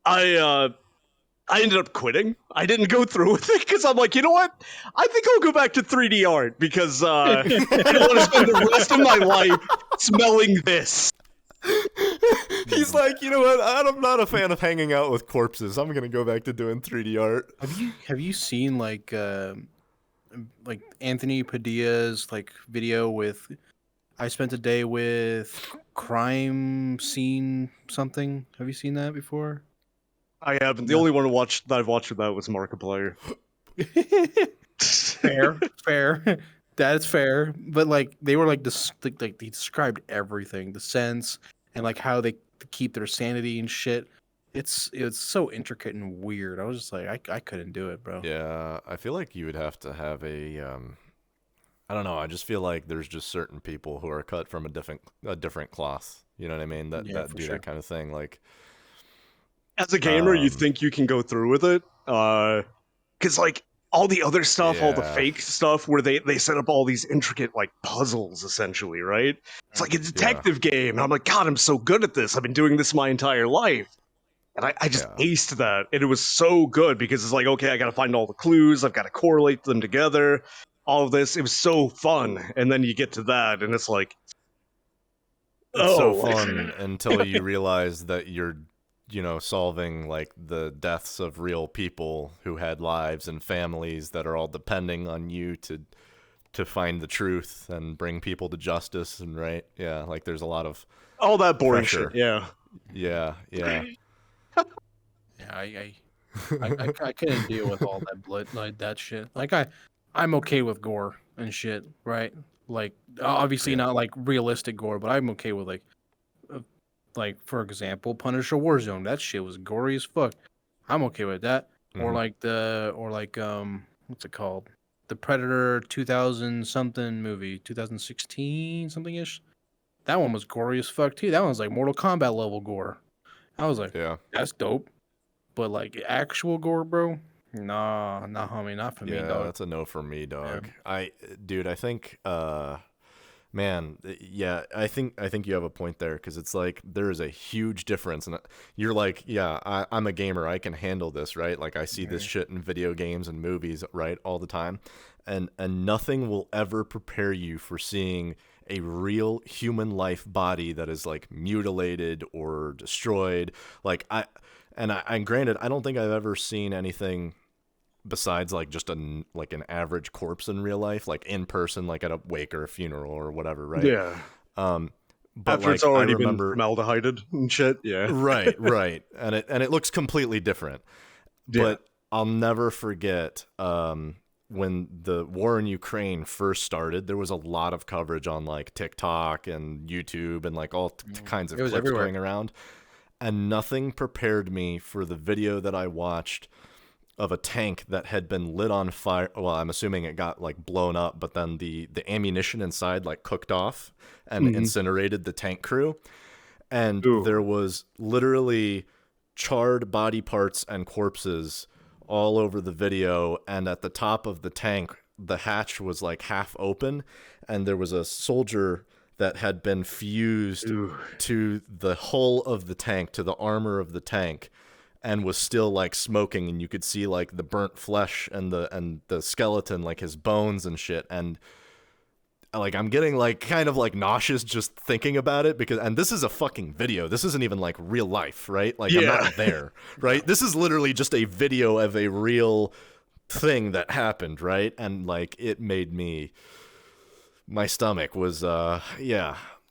I ended up quitting. I didn't go through with it because I'm like, you know what? I think I'll go back to 3D art because I don't want to spend the rest of my life smelling this. He's like, you know what? I'm not a fan of hanging out with corpses. I'm gonna go back to doing 3D art. Have you seen like Anthony Padilla's like video with I spent a day with crime scene something? Have you seen that before? I haven't. The only one that I've watched with that was Markiplier. Fair. That's fair. But like they were like this, like they described everything, the sense, and like how they keep their sanity and shit. It's so intricate and weird. I was just like, I couldn't do it, bro. Yeah, I feel like you would have to have a I don't know. I just feel like there's just certain people who are cut from a different cloth. You know what I mean? That Yeah, for do sure. that kind of thing. Like, As a gamer, you think you can go through with it, because like all the other stuff, all the Yeah. fake stuff, where they set up all these intricate like puzzles, essentially, right? It's like a detective game, and I'm like, God, I'm so good at this. I've been doing this my entire life, and I just aced that, and it was so good because it's like, okay, I got to find all the clues, I've got to correlate them together, all of this. It was so fun, and then you get to that, and it's like, it's so fun until you realize that you're, you know, solving like the deaths of real people who had lives and families that are all depending on you to find the truth and bring people to justice. And like there's a lot of all that boring pressure. shit. Yeah. Yeah, I couldn't deal with all that blood, like that shit. Like I'm okay with gore and shit, right? Like obviously not like realistic gore, but I'm okay with like for example, Punisher Warzone. That shit was gory as fuck. I'm okay with that. Or like what's it called? The Predator 2000 something movie, 2016 something ish. That one was gory as fuck too. That one was like Mortal Kombat level gore. I was like, that's dope. But like actual gore, bro, nah, homie, not for me, Yeah, dog. that's a no for me, dog. Yeah. I think, man, yeah, I think you have a point there because it's like there is a huge difference, and you're like, yeah, I'm a gamer, I can handle this, right? Like I see this shit in video games and movies, right, all the time, and nothing will ever prepare you for seeing a real human life body that is like mutilated or destroyed. Like and granted, I don't think I've ever seen anything besides like just an average corpse in real life, like in person, like at a wake or a funeral or whatever, right? Yeah. But after like, it's already I remember, been formaldehyded and shit. Yeah. right, and it looks completely different. Yeah. But I'll never forget when the war in Ukraine first started. There was a lot of coverage on like TikTok and YouTube and like all kinds of It was clips everywhere. going around, and nothing prepared me for the video that I watched of a tank that had been lit on fire. Well, I'm assuming it got like blown up, but then the ammunition inside like cooked off and incinerated the tank crew. And there was literally charred body parts and corpses all over the video. And at the top of the tank, the hatch was like half open, and there was a soldier that had been fused to the hull of the tank, to the armor of the tank, and was still like smoking, and you could see like the burnt flesh and the skeleton, like his bones and shit. And like I'm getting like kind of like nauseous just thinking about it, because, and this is a fucking video. This isn't even like real life, right? Like I'm not there, right? This is literally just a video of a real thing that happened, right? And like it made me, my stomach was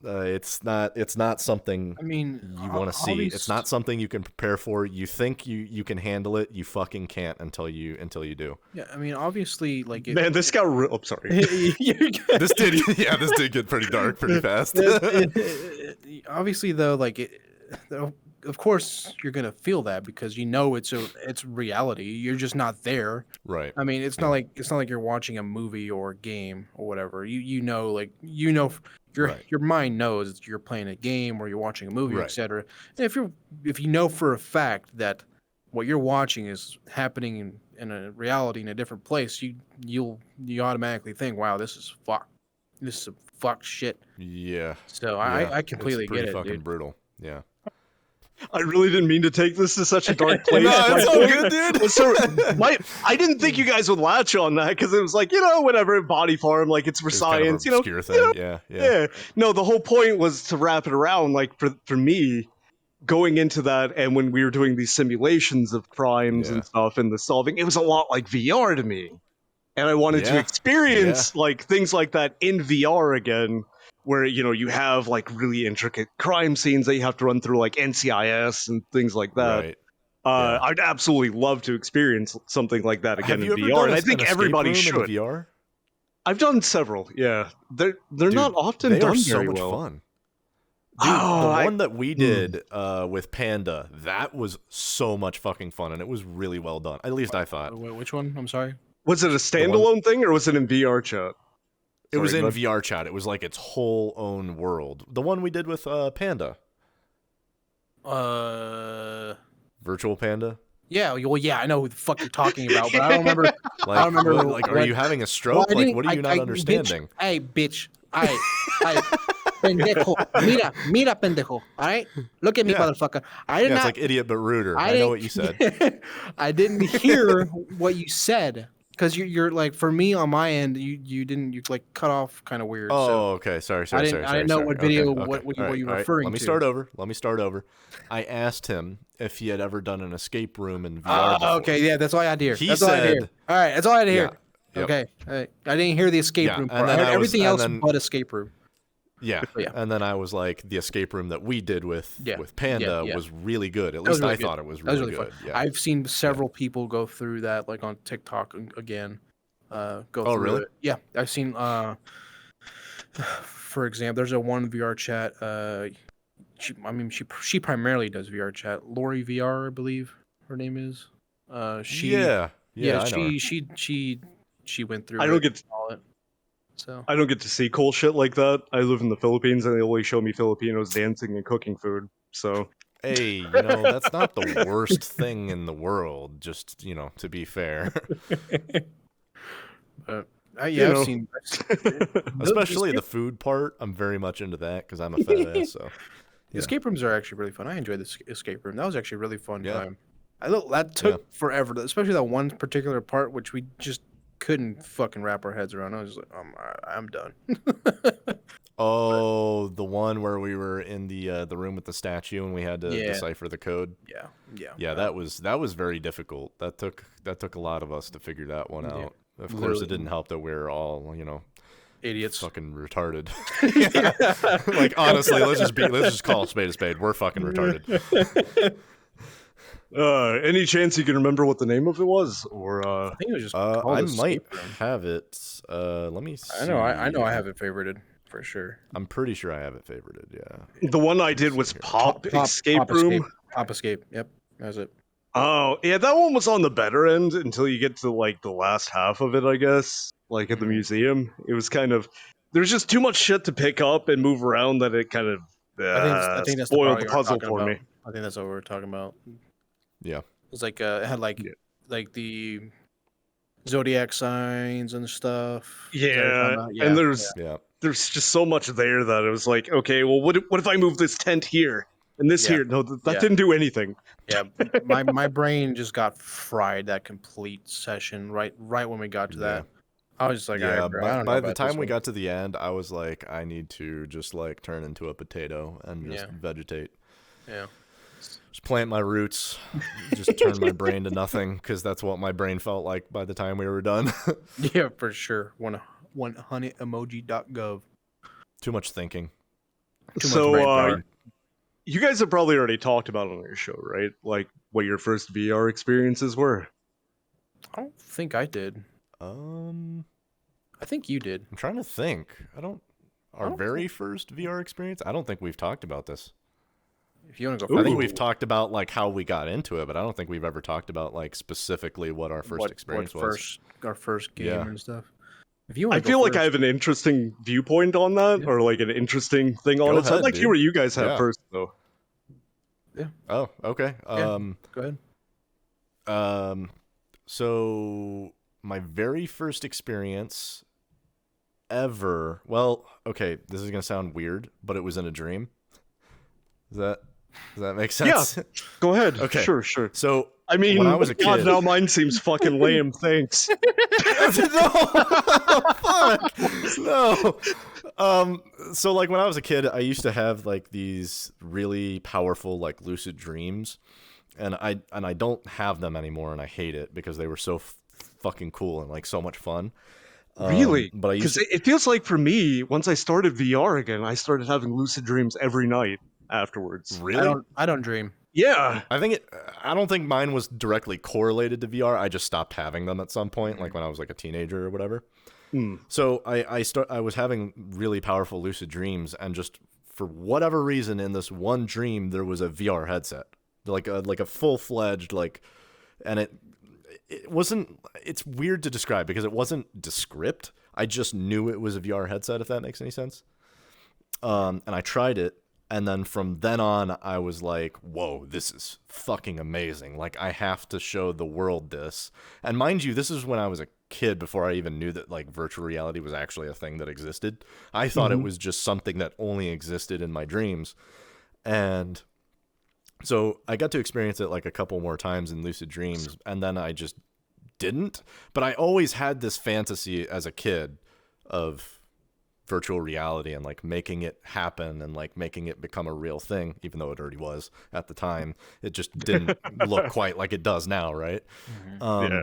it's not something I mean, you want to see. It's not something you can prepare for. You think you can handle it, you fucking can't until you do. Yeah, I mean, obviously, like Man, this got real. I'm sorry. This did get pretty dark pretty fast. Obviously, though, like of course you're gonna feel that because you know it's reality. You're just not there. Right. I mean, it's not like you're watching a movie or a game or whatever. You know, like your mind knows that you're playing a game or you're watching a movie, Right. etc. And if you know for a fact that what you're watching is happening in a reality in a different place, you automatically think, wow, this is fuck. This is some fuck shit. Yeah. So Yeah. I completely It's pretty get it, fucking dude. brutal. Yeah. I really didn't mean to take this to such a dark place. No, it's My all point good, dude. was I didn't think you guys would latch on that because it was like, whatever, body farm, like it's for It's kind of science, an obscure thing. Yeah. Yeah. No, the whole point was to wrap it around. Like for me, going into that, and when we were doing these simulations of crimes Yeah. and stuff and the solving, it was a lot like VR to me. And I wanted to Yeah. experience like things like that in VR again, where you have like really intricate crime scenes that you have to run through, like NCIS and things like that. Right. Yeah. I'd absolutely love to experience something like that again Have you in ever VR, done and I an think escape everybody room should. in VR? I've done several. Yeah, they're Dude, not often they done are so very much well. fun. Dude, Oh, the one that we did with Panda, that was so much fucking fun, and it was really well done. At least I thought. Wait, which one? I'm sorry. Was it a standalone thing or was it in VR chat? It was Sorry, in go VR chat. It was like its whole own world. The one we did with Panda. Virtual Panda? Yeah, well, yeah, I know who the fuck you're talking about, but I don't remember. Like, I don't remember. like, are you having a stroke? Well, I Like, didn't- what are you not I- understanding? Bitch, ay, pendejo, mira, pendejo. All right, look at me, Yeah. motherfucker. I did Yeah, not. it's like idiot but ruder. I know didn't- what you said. I didn't hear what you said because you're like, for me on my end, you like cut off kind of weird. Oh, So okay. Sorry. I didn't know what video what you were referring Let me to. start over. I asked him if he had ever done an escape room in VR before. Okay, yeah, that's all I had to hear. He That's all I had to hear. said- All right, that's all I had to hear. Yeah, yep. Okay, all right. I didn't hear the escape Yeah, room and part. then I heard I was- everything and else then- but escape room. Yeah. Yeah. And then I was like, the escape room that we did with Panda yeah. was really good. At That was least really I good. thought it was That was really really good. fun. Yeah. I've seen several people go through that, like on TikTok again. Go through really? it. Yeah, I've seen. For example, there's a one VR chat. She primarily does VR chat. Lori VR, I believe her name is. Yeah. Yeah. I know her. She went through. I don't get all it. So I don't get to see cool shit like that. I live in the Philippines and they always show me Filipinos dancing and cooking food. So Hey, that's not the worst thing in the world. Just to be fair, yeah, I've seen. especially the food part. I'm very much into that because I'm a fat ass. So yeah. Escape rooms are actually really fun. I enjoyed this escape room. That was actually a really fun Yeah. time. That took forever, especially that one particular part, which we just couldn't fucking wrap our heads around. I was just like, I'm done. Oh, the one where we were in the room with the statue and we had to decipher the code. Yeah. That was very difficult. That took a lot of us to figure that one out. Of course, Literally. it didn't help that we're all Idiots. fucking retarded. Like honestly, let's just call a spade. We're fucking retarded. any chance you can remember what the name of it was, or I think it was just. I called might escape room. have it. Let me see. I know. I have it favorited for sure. I'm pretty sure I have it favorited. Yeah. the one I did was Pop Escape Pop Room? Escape. Pop Escape. Yep, that's it. Oh, yeah, that one was on the better end until you get to like the last half of it, I guess. Like at the museum, it was kind of there's just too much shit to pick up and move around that it kind of I think that's spoiled the the part puzzle you were for talking me. about. I think that's what we were talking about. Yeah. It was like it had like the zodiac signs and stuff. Is that what you're talking about? And Yeah. there's just so much there that it was like, okay, well, what if I move this tent here and this here? No, that didn't do anything. Yeah, my brain just got fried that complete session right when we got to that. I was just like, all right, bro, I don't know by the about time this we one. got to the end, I was like, I need to just like turn into a potato and just vegetate. Yeah. Just plant my roots, just turn my brain to nothing because that's what my brain felt like by the time we were done. Yeah, for sure. 100emoji.gov. Too much thinking. Too much So, brain. you guys have probably already talked about it on your show, right? Like what your first VR experiences were. I don't think I did. I I think you did. I'm trying to think. Our don't very first VR experience. I don't think we've talked about this. If you want to go I first. think we've talked about like how we got into it, but I don't think we've ever talked about like specifically what our first experience was. Our first game Yeah. and stuff. If you I want to feel go like I have an interesting viewpoint on that, or like an interesting thing on Go it. So I'd ahead, like to hear dude. what you guys have Yeah. first, though. Oh, okay. go ahead. So my very first experience ever. Well, okay, this is gonna sound weird, but it was in a dream. Does that make sense? Yeah. Go ahead. Okay. Sure. So I mean, when I was a God, kid, now mine seems fucking lame. Thanks. no, fuck, no. So like when I was a kid, I used to have like these really powerful like lucid dreams, and I don't have them anymore, and I hate it because they were so fucking cool and like so much fun. Really? But I used Because it feels like for me, once I started VR again, I started having lucid dreams every night afterwards. really. I don't dream. Yeah. I don't think mine was directly correlated to VR. I just stopped having them at some point, like when I was like a teenager or whatever. So I was having really powerful lucid dreams, and just for whatever reason, in this one dream, there was a VR headset, like a full-fledged like, and it wasn't. It's weird to describe because it wasn't descript. I just knew it was a VR headset, if that makes any sense. And I tried it. And then from then on, I was like, whoa, this is fucking amazing. Like, I have to show the world this. And mind you, this is when I was a kid, before I even knew that, like, virtual reality was actually a thing that existed. I thought it was just something that only existed in my dreams. And so I got to experience it, like, a couple more times in lucid dreams. And then I just didn't. But I always had this fantasy as a kid of virtual reality and like making it happen and like making it become a real thing, even though it already was at the time. It just didn't look quite like it does now, right? Yeah.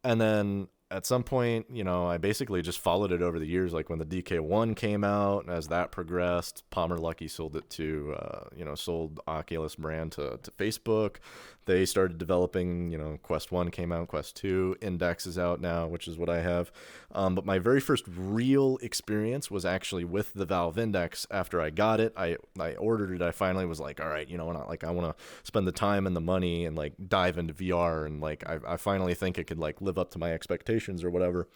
And then at some point, you know, I basically just followed it over the years. Like when the DK1 came out, and as that progressed, Palmer Luckey sold it to, sold Oculus brand to Facebook. They started developing, Quest 1 came out, Quest 2, Index is out now, which is what I have. But my very first real experience was actually with the Valve Index. After I got it, I ordered it. I finally was like, all right, I want to spend the time and the money and like dive into VR. And like, I finally think it could like live up to my expectations or whatever.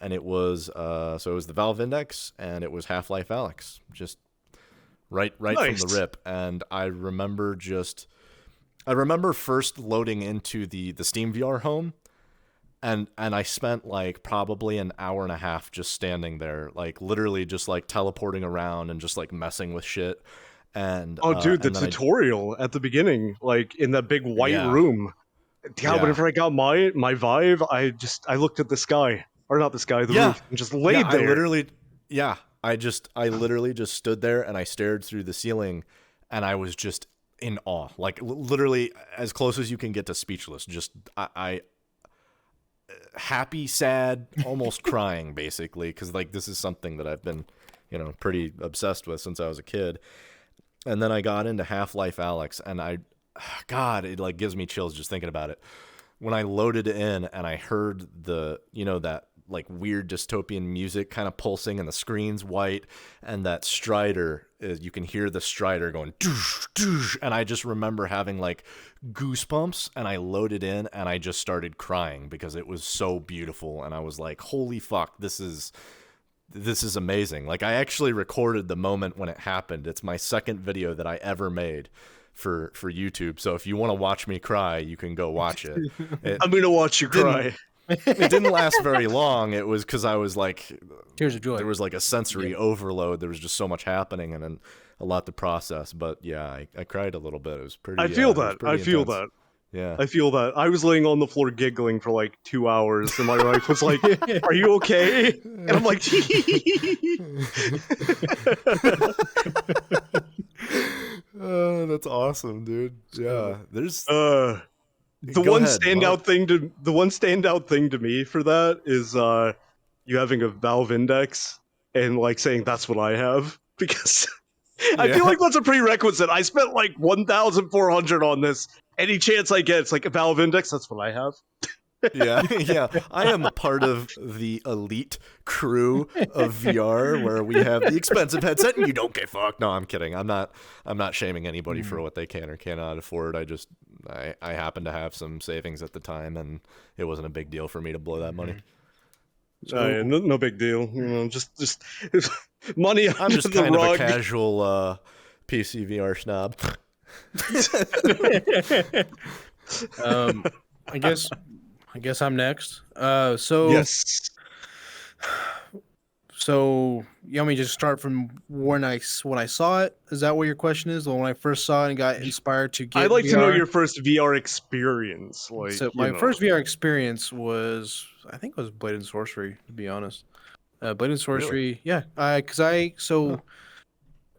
And it was, so it was the Valve Index and it was Half-Life Alyx, just right Nice. from the rip. And I remember first loading into the Steam VR home, and I spent like probably an hour and a half just standing there, like literally just like teleporting around and just like messing with shit. And Dude, the and then tutorial at the beginning, like in that big white Yeah. room. God, Yeah. whenever I got my Vive, I looked at the sky, or not the sky, the Yeah. roof, and just laid I there. literally just stood there and I stared through the ceiling, and I was just in awe, like literally as close as you can get to speechless. Just I happy, sad, almost crying, basically, because like this is something that I've been, pretty obsessed with since I was a kid. And then I got into Half-Life Alyx, and God, it like gives me chills just thinking about it. When I loaded in and I heard the, that like weird dystopian music kind of pulsing, and the screen's white, and that strider, you can hear the strider going doosh, doosh, and I just remember having like goosebumps, and I loaded in and I just started crying because it was so beautiful, and I was like, holy fuck, this is amazing. Like, I actually recorded the moment when it happened. It's my second video that I ever made for YouTube, so if you want to watch me cry, you can go watch it. I'm gonna watch you cry. It didn't last very long. It was because I was like, Tears of joy. there was like a sensory overload. There was just so much happening and then a lot to process. But yeah, I cried a little bit. It was pretty. I feel it was that. pretty I feel intense. that. Yeah. I feel that. I was laying on the floor giggling for like 2 hours, and my wife was like, "Are you okay?" And I'm like, That's awesome, dude. Yeah, there's The Go one ahead, standout thing to me for that is you having a Valve Index and like saying that's what I have, because I Yeah. feel like that's a prerequisite. I spent like 1,400 on this. Any chance I get, it's like a Valve Index. That's what I have. Yeah, yeah. I am a part of the elite crew of VR where we have the expensive headset and you don't get fucked. No, I'm kidding. I'm not shaming anybody for what they can or cannot afford. I happen to have some savings at the time and it wasn't a big deal for me to blow that money. Yeah, no big deal. You know, just money I'm under just the kind of rug. a casual PC VR snob. I guess I'm next. Yes. So you want me to just start from when I saw it? Is that what your question is? Or when I first saw it and got inspired to get I'd like VR? to know your first VR experience. Like, So my first VR experience was, I think it was Blade and Sorcery, to be honest. Blade and Sorcery, yeah.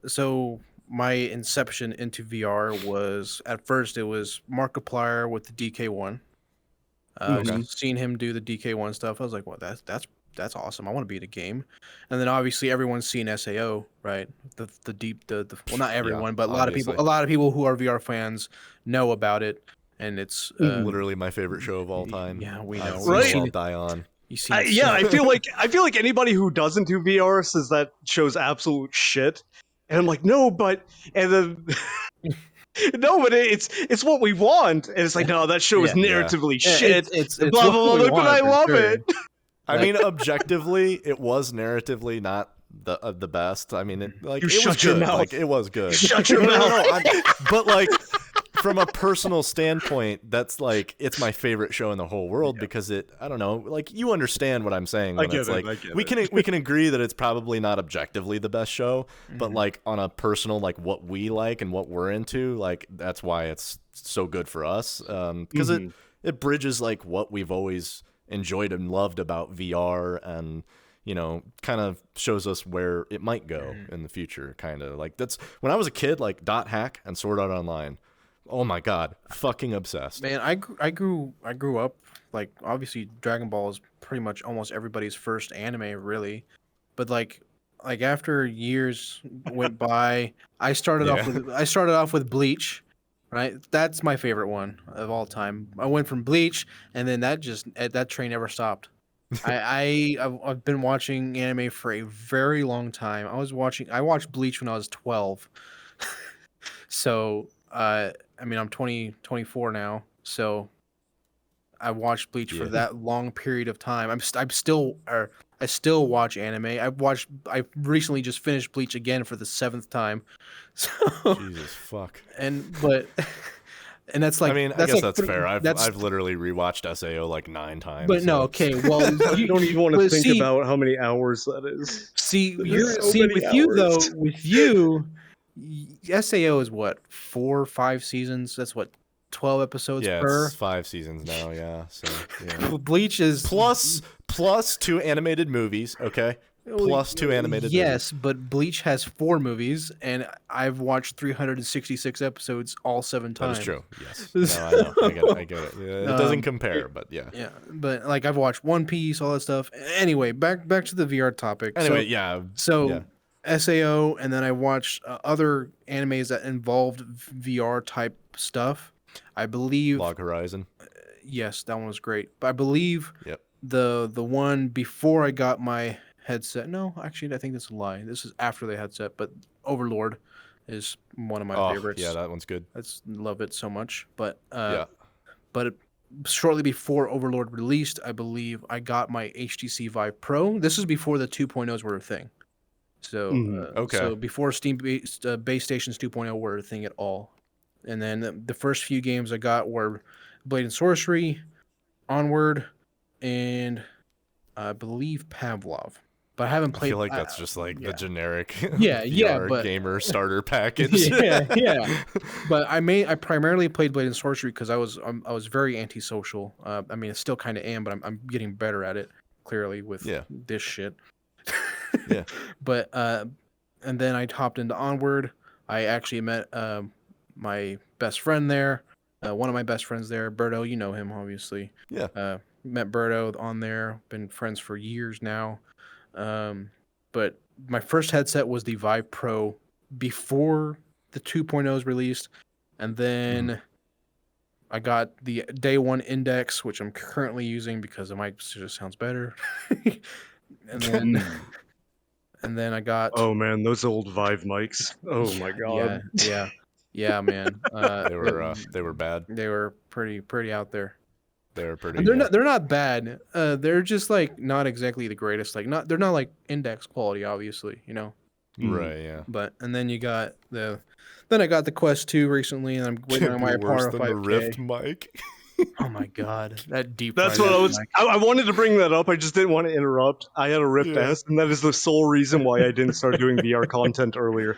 So my inception into VR was, at first it was Markiplier with the DK1. Okay. Seen him do the DK1 stuff. I was like, well, that's awesome. I want to be in a game. And then obviously everyone's seen SAO, right? The well, not everyone, but a lot of people who are VR fans know about it, and it's literally my favorite show of all time. Yeah, we know. Right? I'll die on. You seen yeah, I feel like anybody who doesn't do VR says that show's absolute shit, and I'm like, no, but and then. No, but it's what we want, and it's like, no, that show is narratively shit. It's blah blah blah, what we but I want, love for sure. it. I mean, objectively, it was narratively not the best. I mean, it You was shut your good. mouth. Like, it was good. Shut your No, mouth. but like from a personal standpoint, that's like it's my favorite show in the whole world because I don't know, like you understand what I'm saying when it's like we can agree that it's probably not objectively the best show, but like on a personal like what we like and what we're into, like that's why it's so good for us because it bridges like what we've always enjoyed and loved about VR and kind of shows us where it might go in the future. Kind of like that's when I was a kid, like Dot Hack and Sword Art Online. Oh my god, fucking obsessed. Man, I grew up, like, obviously Dragon Ball is pretty much almost everybody's first anime, really. But like after years went by, I started off with Bleach, right? That's my favorite one of all time. I went from Bleach, and then that train never stopped. I've been watching anime for a very long time. I watched Bleach when I was 12. So, I mean, I'm 24 now, so I watched Bleach for that long period of time. I still watch anime. I recently just finished Bleach again for the 7th time. So Jesus fuck. And that's like, I mean, I guess that's fair. I've literally rewatched SAO like 9 times. But no, okay, well, you don't even want to think about how many hours that is. With you, SAO is what, 4 or 5 seasons? That's what, 12 episodes per? It's 5 seasons now, yeah. So yeah. Bleach is plus 2 animated movies, okay? Plus 2 animated movies. Yes, but Bleach has 4 movies, and I've watched 366 episodes all 7 times. That is true, yes. No, I know. I get it. Yeah, it doesn't compare, but yeah. Yeah, but like I've watched One Piece, all that stuff. Anyway, back to the VR topic. Anyway, SAO, and then I watched other animes that involved VR type stuff. I believe Log Horizon. Yes, that one was great. But I believe the one before I got my headset. No, actually, I think that's a lie. This is after the headset. But Overlord is one of my favorites. Yeah, that one's good. Love it so much. But shortly before Overlord released, I believe I got my HTC Vive Pro. This is before the 2.0s were a thing. So so before Steam-based base stations 2.0 were a thing at all. And then the first few games I got were Blade and Sorcery, Onward, and I believe Pavlov. But I haven't played. I feel like that's just like the generic VR gamer starter package. yeah. But I primarily played Blade and Sorcery because I was very antisocial. I mean, I still kind of am, but I'm getting better at it. Clearly with this shit. Yeah. But and then I hopped into Onward. I actually met my best friend there. One of my best friends there, Berto. You know him, obviously. Yeah. Met Berto on there. Been friends for years now. But my first headset was the Vive Pro before the 2.0s released, and then I got the day one index, which I'm currently using because the mic just sounds better. and then I got Oh man, those old Vive mics. Oh my god. yeah, man. They were bad. They were pretty out there. They were pretty. And they're not bad. They're just like not exactly the greatest. Like they're not like index quality, obviously, you know. Right. Yeah. But and then you got then I got the Quest 2 recently, and I'm waiting on my worse Power than the 5K. Rift mic. Oh my god, that deep. That's what I was. I wanted to bring that up. I just didn't want to interrupt. I had a Rift S, and that is the sole reason why I didn't start doing VR content earlier.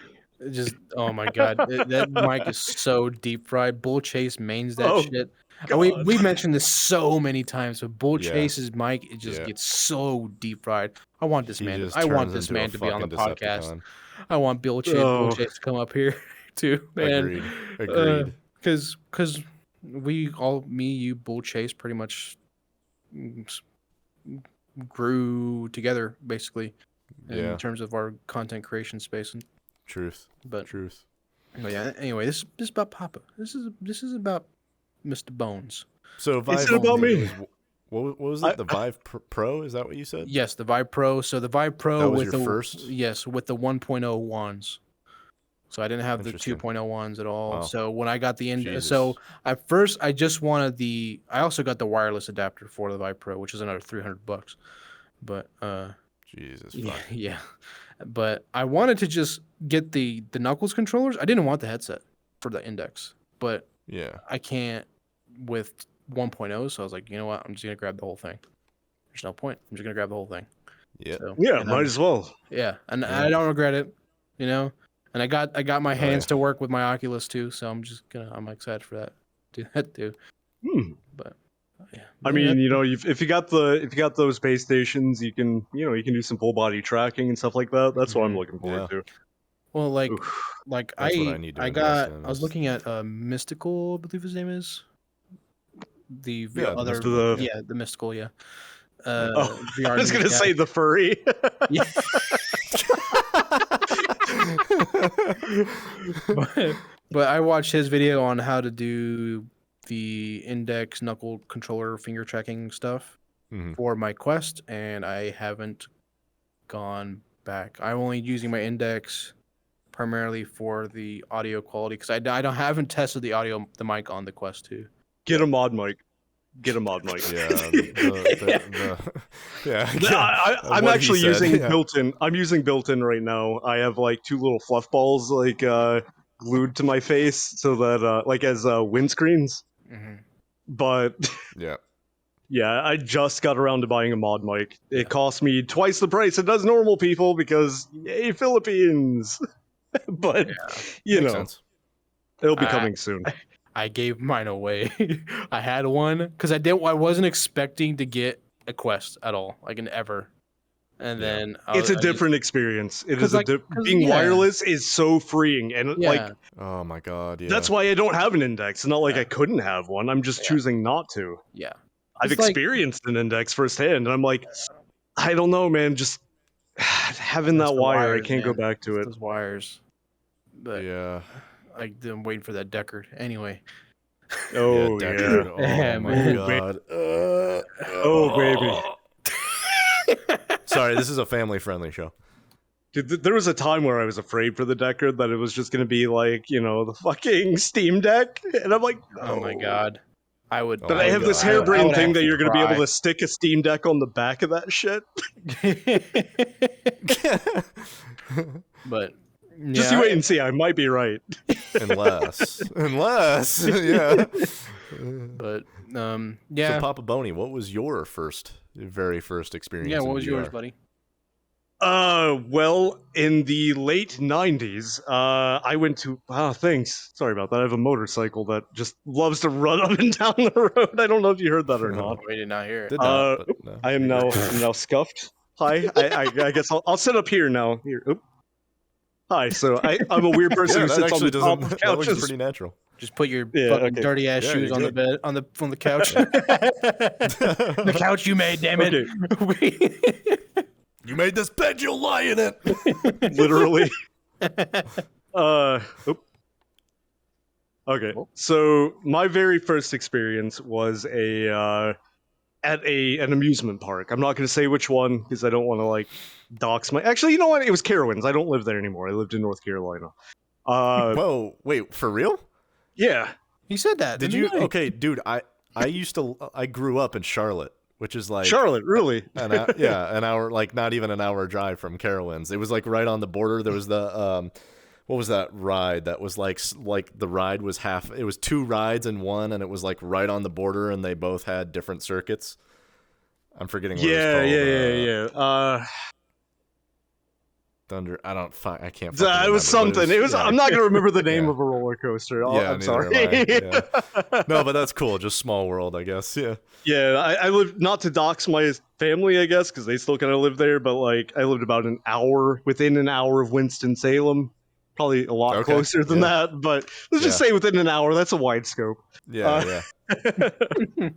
Just oh my god, that mic is so deep fried. Bull Chase mains that shit. And we mentioned this so many times, but Bull Chase's mic it just gets so deep fried. I want this man. I want this man to be on the podcast. I want Bull Chase to come up here too, man. Agreed. Because we all, me, you, Bull Chase, pretty much grew together basically in terms of our content creation space. And Truth. But yeah. Anyway, this is about Papa. This is about Mr. Bones. So Vive. Is it about me? What was it? The Vive Pro? Is that what you said? Yes, the Vive Pro. So the Vive Pro that was with your the first? Yes, with the 1.0 wands. So I didn't have the 2.0 ones at all. Wow. So when I got the so at first I just wanted I also got the wireless adapter for the Vive Pro, which is another $300. But Jesus. Yeah. But I wanted to just get the Knuckles controllers. I didn't want the headset for the index, but I can't with 1.0. So I was like, you know what? I'm just gonna grab the whole thing. There's no point. I'm just gonna grab the whole thing. Yeah. So, might as well. Yeah, and I don't regret it. You know, and I got my hands to work with my Oculus too. So I'm excited for that. Do that too. But. Yeah. I mean, you know, if you got those base stations, you can do some full body tracking and stuff like that. That's what I'm looking forward to. Well, I was looking at Mystical, I believe his name is. The Mystical, yeah. VR I was gonna say the furry. but I watched his video on how to do the index knuckle controller finger tracking stuff for my Quest, and I haven't gone back. I'm only using my index primarily for the audio quality because I haven't tested the mic on the Quest 2. Get a mod mic. Yeah. I'm actually using built-in. I'm using built-in right now. I have like two little fluff balls like glued to my face so that like as windscreens. But yeah, I just got around to buying a mod mic. It cost me twice the price it does normal people because yay Philippines. But you know, it'll be coming soon. I gave mine away. I had one because I wasn't expecting to get a Quest at all, like ever. And then it's a different experience. It is being wireless is so freeing, and like, oh my god, that's why I don't have an index. It's not like I couldn't have one. I'm just choosing not to. Yeah, I've experienced an index firsthand, and I'm like, I don't know, man. Just having that wire, I can't go back to it. Those wires, but I'm waiting for that Deckard. Anyway. Oh Deckard. Oh my god. Oh baby. Sorry, this is a family-friendly show. Dude, there was a time where I was afraid for the Deckard that it was just going to be like, you know, the fucking Steam Deck. And I'm like, oh my god. I would. But I have this harebrained thing that you're going to be able to stick a Steam Deck on the back of that shit. But just you wait and see. I might be right. Unless, yeah. But So Papa Boney, what was your very first experience? Yeah, what was VR? yours, buddy? Well, in the late 90s, I went to thanks. Sorry about that. I have a motorcycle that just loves to run up and down the road. I don't know if you heard that or not. We did not hear it. No. I am now scuffed. Hi. I guess I'll sit up here now. Here. Oop. Hi. So I'm a weird person who sits on the top of couches. That looks pretty natural. Just put your fucking dirty ass shoes on the bed on the couch. The couch you made, damn it. Okay. You made this bed, you'll lie in it. Literally. Okay, Cool. so my very first experience was at an amusement park. I'm not going to say which one because I don't want to like dox my. Actually, you know what? It was Carowinds. I don't live there anymore. I lived in North Carolina. Whoa, wait, for real? Yeah. He said that. Did in the you? beginning. Okay, dude, I grew up in Charlotte, which is like Charlotte, really? an hour, like not even an hour drive from Carowinds. It was like right on the border. There was the what was that ride? That was like the ride was half. It was two rides in one, and it was like right on the border, and they both had different circuits. I'm forgetting what it was called. Yeah. Thunder. I can't fucking It remember. was something. It was. Yeah. I'm not gonna remember the name Yeah. of a roller coaster. Yeah, I'm neither sorry. am I. Yeah. No, but that's cool. Just small world, I guess. Yeah. Yeah, I lived, not to dox my family, I guess, because they still kind of live there, but like I lived about within an hour of Winston-Salem. Probably a lot Okay, closer than yeah. that, but let's just Yeah. say within an hour. That's a wide scope. Yeah. Yeah.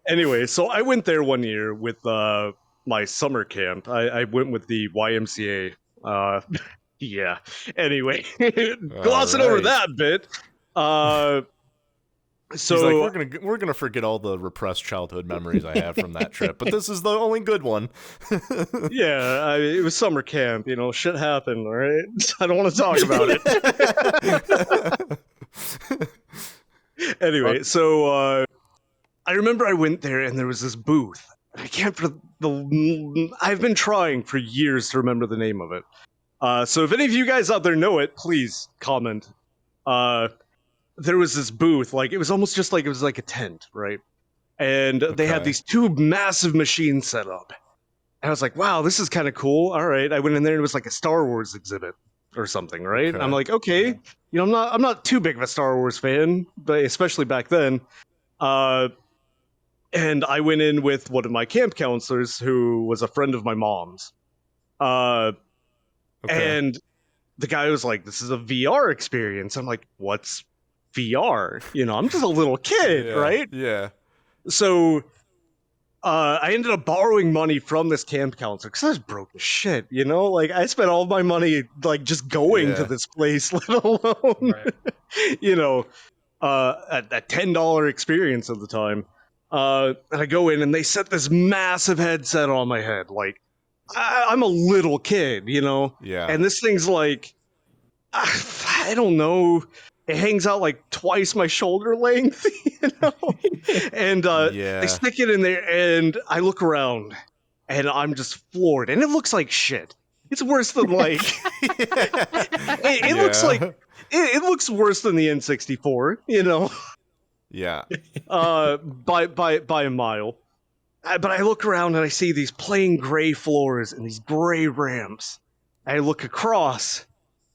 Anyway, so I went there one year with my summer camp. I went with the YMCA. Yeah. Anyway, glossing over right. that bit. So He's like, we're gonna forget all the repressed childhood memories I have from that trip, but this is the only good one. yeah, it was summer camp. You know, shit happened. All right, I don't want to talk about it. Anyway, so I remember I went there and there was this booth. I can't. I've been trying for years to remember the name of it. So if any of you guys out there know it, please comment. There was this booth, like it was almost just like it was like a tent, right? And they had Okay. these two massive machines set up. And I was like, wow, this is kind of cool. All right. I went in there and it was like a Star Wars exhibit or something, right? Okay. I'm like, okay, you know, I'm not too big of a Star Wars fan, but especially back then. And I went in with one of my camp counselors who was a friend of my mom's. Okay. And the guy was like, this is a VR experience. I'm like, what's VR? You know, I'm just a little kid, Yeah, right? Yeah. So I ended up borrowing money from this camp counselor because I was broke as shit, you know? Like, I spent all my money, like, just going to Yeah. this place, let alone, Right. you know, a $10 experience at the time. And I go in and they set this massive headset on my head. Like, I'm a little kid, you know? Yeah. And this thing's like, I don't know. It hangs out like twice my shoulder length, you know? And Yeah. they stick it in there, and I look around, and I'm just floored. And it looks like shit. It's worse than like. It looks like. It looks worse than the N64, you know? Yeah. By a mile. But I look around and I see these plain gray floors and these gray ramps. I look across,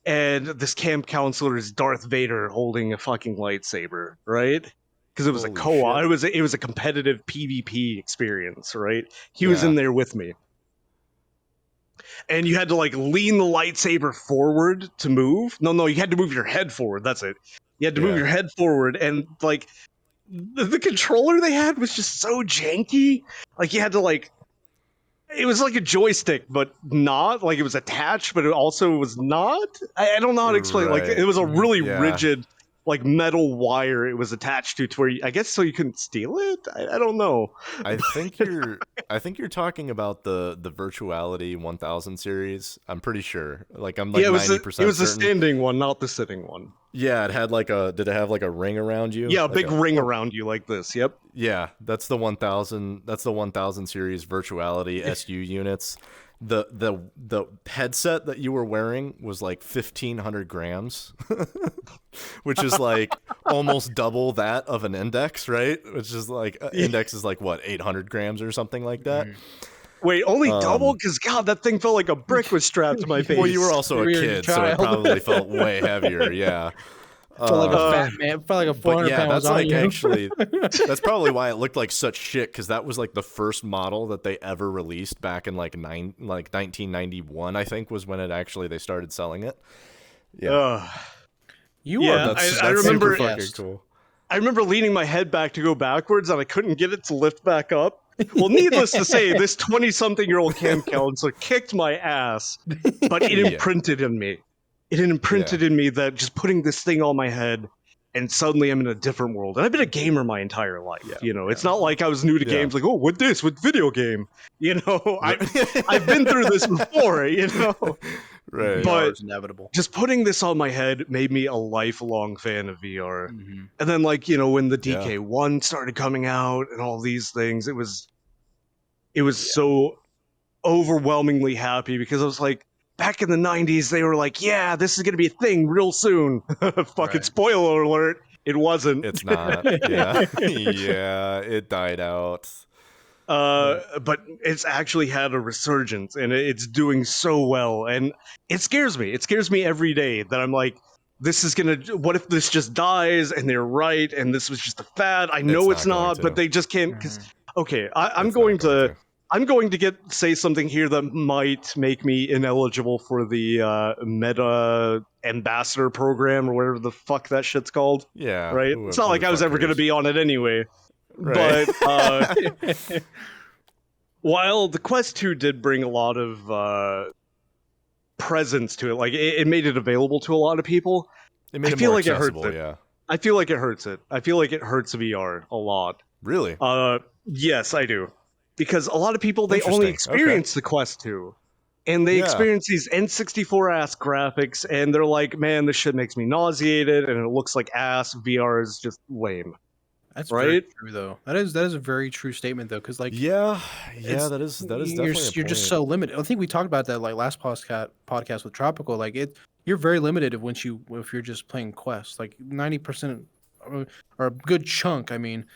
and this camp counselor is Darth Vader holding a fucking lightsaber, right? Because it was a Holy co-op. shit. It was a competitive PvP experience, right? He was Yeah. in there with me. And you had to like lean the lightsaber forward to move. No, you had to move your head forward. That's it. You had to move Yeah. your head forward, and like the controller they had was just so janky. Like you had to like, it was like a joystick, but not like it was attached, but it also was not. I don't know how to explain. Like Right. it was a really Yeah. rigid, like metal wire it was attached to where I guess so you couldn't steal it. I don't know. I think you're talking about the Virtuality 1000 series. I'm pretty sure. Like I'm like Yeah, it was 90% it was the certain. standing one, not the sitting one. Yeah, it had like did it have like a ring around you? Yeah, a Like big ring around you like this. Yep. Yeah, that's the 1000. That's the 1000 series Virtuality SU units. The headset that you were wearing was like 1,500 grams, which is like almost double that of an index, right? Which is like index is like what 800 grams or something like that. Wait, only double? Because God, that thing felt like a brick was strapped to my face. Well, you were also a Weird kid, so it child. probably felt way heavier. Yeah. Felt like a fat man. Felt like a 400 But yeah, pound was that's on like you. actually that's probably why it looked like such shit, because that was like the first model that they ever released back in like 1991, I think, was when they started selling it. Yeah, You Yeah, are. that's I super remember- fucking Yes. cool. I remember leaning my head back to go backwards, and I couldn't get it to lift back up. Well, needless to say, this 20-something-year-old camp counselor kicked my ass, but it Yeah. imprinted in me. it imprinted in me that just putting this thing on my head, and suddenly I'm in a different world. And I've been a gamer my entire life. It's not like I was new to games. Like, oh, what video game? I've been through this before. Right. VR But is inevitable. just putting this on my head made me a lifelong fan of VR. Mm-hmm. And then, when the DK1 started coming out and all these things, it was so overwhelmingly happy because I was like, back in the 90s, they were like, yeah, this is going to be a thing real soon. Fucking spoiler alert. It wasn't. It's not. Yeah. Yeah, it died out. But it's actually had a resurgence, and it's doing so well, and it scares me. It scares me every day that I'm like, what if this just dies, and they're right, and this was just a fad? I know it's not, but they just can't. I'm going to say something here that might make me ineligible for the Meta Ambassador program or whatever the fuck that shit's called. Yeah. Right? It's not like I was ever going to be on it anyway. Right. But while the Quest 2 did bring a lot of presence to it, like it made it available to a lot of people, I feel like it hurts it. Yeah. I feel like it hurts it. I feel like it hurts VR a lot. Really? Yes, I do. Because a lot of people, they only experience the Quest 2. And they experience these N64-ass graphics, and they're like, man, this shit makes me nauseated, and it looks like ass. VR is just lame. That's right. Very true, though. That is a very true statement, though, because that is definitely you're just so limited. I think we talked about that like last podcast with Tropical. Like you're very limited if you're just playing Quest. Like 90% or a good chunk. I mean,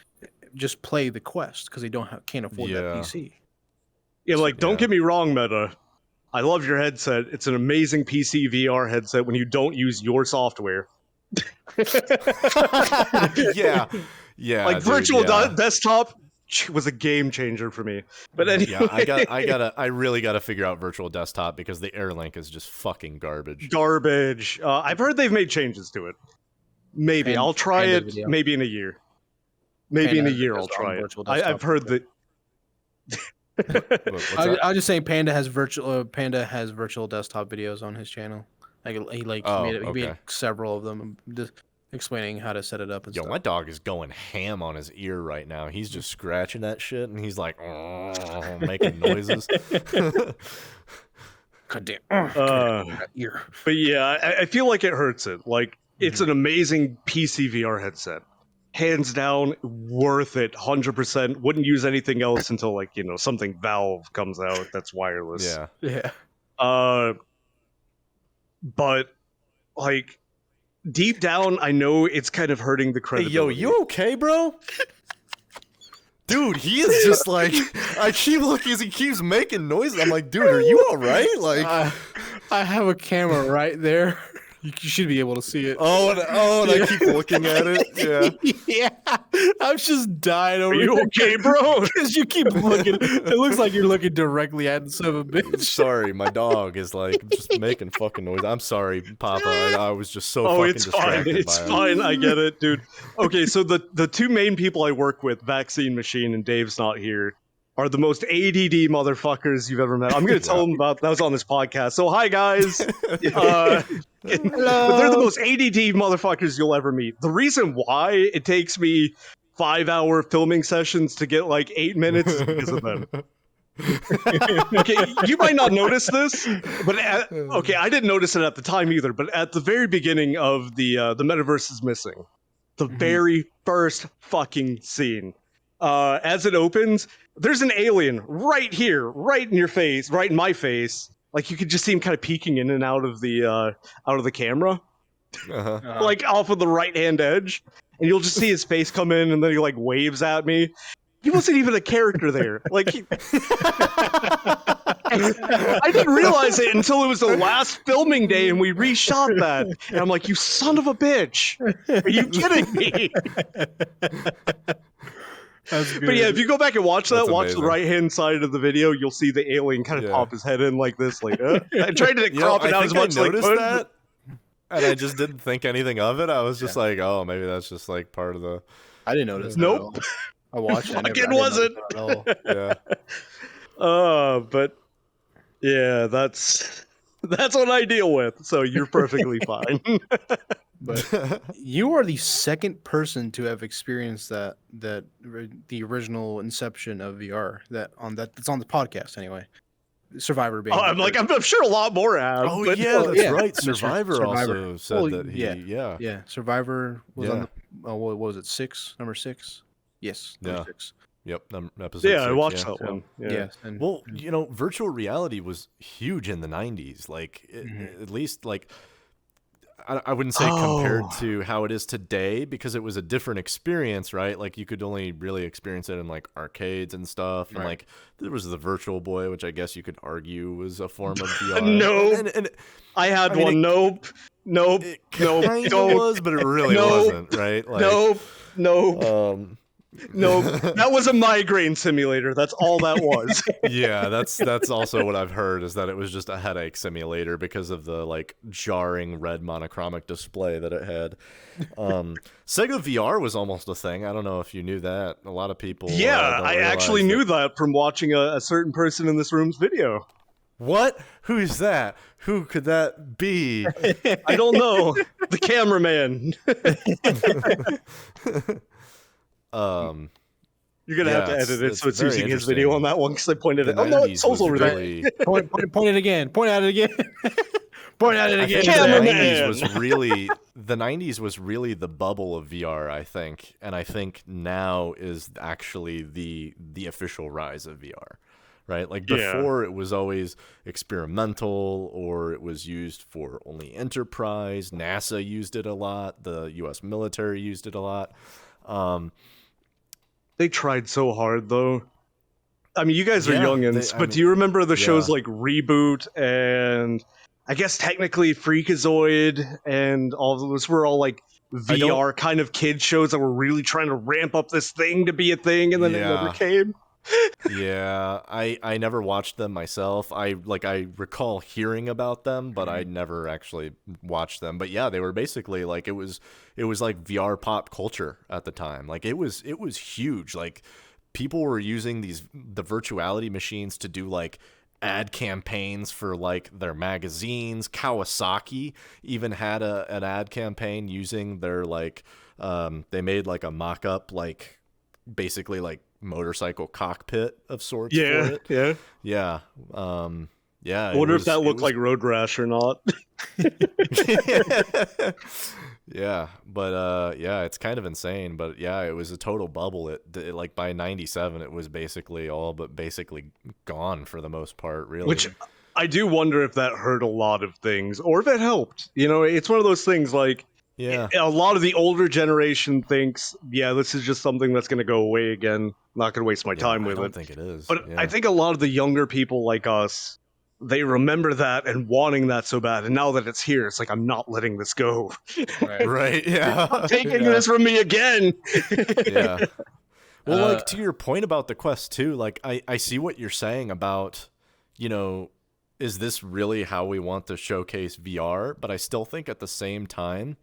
just play the Quest because they can't afford that PC. Yeah, like don't get me wrong, Meta. I love your headset. It's an amazing PC VR headset when you don't use your software. Yeah, like virtual desktop was a game changer for me. But anyway, I really gotta figure out virtual desktop because the Airlink is just fucking garbage. I've heard they've made changes to it. Maybe I'll try it. Video. Maybe in a year. I'll try it. I've heard that. I was just saying Panda has virtual desktop videos on his channel. Like he made several of them, just explaining how to set it up and stuff. My dog is going ham on his ear right now. He's just scratching that shit and he's like making noises. God damn. Ear. But yeah, I feel like it hurts it. Like it's an amazing PC VR headset. Hands down, worth it, 100%. Wouldn't use anything else until something Valve comes out that's wireless. Yeah. But like deep down, I know it's kind of hurting the credibility. Hey, yo, you okay, bro? Dude, he is just like, I keep looking as he keeps making noises. I'm like, dude, are you all right? Like, I have a camera right there. You should be able to see it. And I keep looking at it. Yeah. I'm just dying over here. Are you okay, bro? Because you keep looking. It looks like you're looking directly at the son of a bitch. Sorry, my dog is like just making fucking noise. I'm sorry, Papa. I was just so fucking distracted. It's fine. I get it, dude. Okay, so the two main people I work with, Vaccine Machine and Dave's not here, are the most ADD motherfuckers you've ever met. I'm going to tell them about that was on this podcast. So hi, guys. Hello. But they're the most ADD motherfuckers you'll ever meet. The reason why it takes me 5-hour filming sessions to get like 8 minutes is because of them. Okay, you might not notice this, but I didn't notice it at the time either. But at the very beginning of the Metaverse is Missing, the very first fucking scene, as it opens, there's an alien right here, right in your face, right in my face. Like you could just see him kind of peeking in and out of the camera, like off of the right hand edge, and you'll just see his face come in, and then he like waves at me. He wasn't even a character there. Like I didn't realize it until it was the last filming day, and we reshot that. And I'm like, you son of a bitch! Are you kidding me? But yeah, if you go back and watch that, watch the right-hand side of the video, you'll see the alien kind of pop his head in like this. Like, I tried to crop it out as much. I noticed that, and I just didn't think anything of it. I was just like, oh, maybe that's just like part of the. I didn't notice. Nope. I watched it. It wasn't. Yeah. But yeah, that's That's what I deal with, so you're perfectly fine. But you are the second person to have experienced the original inception of VR that's on the podcast anyway. Survivor being. I'm like, I'm sure a lot more have. Oh but yeah, that's yeah. right. Mr. Survivor also said Well, that he. yeah. Yeah, Survivor was on Yeah. the what was it, number 6? Yes, number Yeah. 6. Yep. Episode. yeah, 6, I watched yeah. that one. Yeah. Yes, and Well, virtual reality was huge in the 90s. Like, at least, like, I wouldn't say compared to how it is today, because it was a different experience, right? Like, you could only really experience it in, like, arcades and stuff. And, like, there was the Virtual Boy, which I guess you could argue was a form of VR. No. And I had one. Nope. it kind of was, but it really wasn't, right? Like, Nope. No, that was a migraine simulator. That's all that was. yeah, that's also what I've heard, is that it was just a headache simulator because of the like jarring red monochromatic display that it had. Sega VR was almost a thing. I don't know if you knew that. A lot of people. Yeah, don't I realize actually knew that from watching a certain person in this room's video. What? Who's that? Who could that be? I don't know. The cameraman. You're gonna have to edit it so it's very using his interesting. video on that one because I pointed it. The Oh no, 90s Soul's was over there. really- point it again. Point at it again. Point at it I again. think Cameraman. the 90s was really the bubble of VR, I think, and I think now is actually the official rise of VR, right? Like Yeah. before, it was always experimental, or it was used for only enterprise. NASA used it a lot. The U.S. military used it a lot. They tried so hard though. I mean, you guys are Yeah, youngins, I but mean, do you remember the shows yeah. like Reboot and I guess technically Freakazoid and all of those were all like I don't- VR kind of kid shows that were really trying to ramp up this thing to be a thing, and then it never Yeah. came. Yeah, I never watched them myself. I recall hearing about them, but I never actually watched them. But yeah, they were basically like it was like VR pop culture at the time. Like it was huge. Like people were using the virtuality machines to do like ad campaigns for like their magazines. Kawasaki even had an ad campaign using their like they made like a mock-up like basically like motorcycle cockpit of sorts for it. Yeah. Yeah. I wonder if that looked like Road Rash or not. Yeah, but yeah, it's kind of insane. But yeah, it was a total bubble. It like by 97, it was basically gone for the most part, really. Which I do wonder if that hurt a lot of things, or if it helped. You know, it's one of those things like, yeah, a lot of the older generation thinks, yeah, this is just something that's going to go away again. Not going to waste my time with I it. don't think it is. But yeah. I think a lot of the younger people like us, they remember that and wanting that so bad. And now that it's here, it's like, I'm not letting this go. right, yeah, Taking yeah. this from me again. Yeah. Well, like to your point about the Quest 2, like I see what you're saying about, is this really how we want to showcase VR? But I still think at the same time,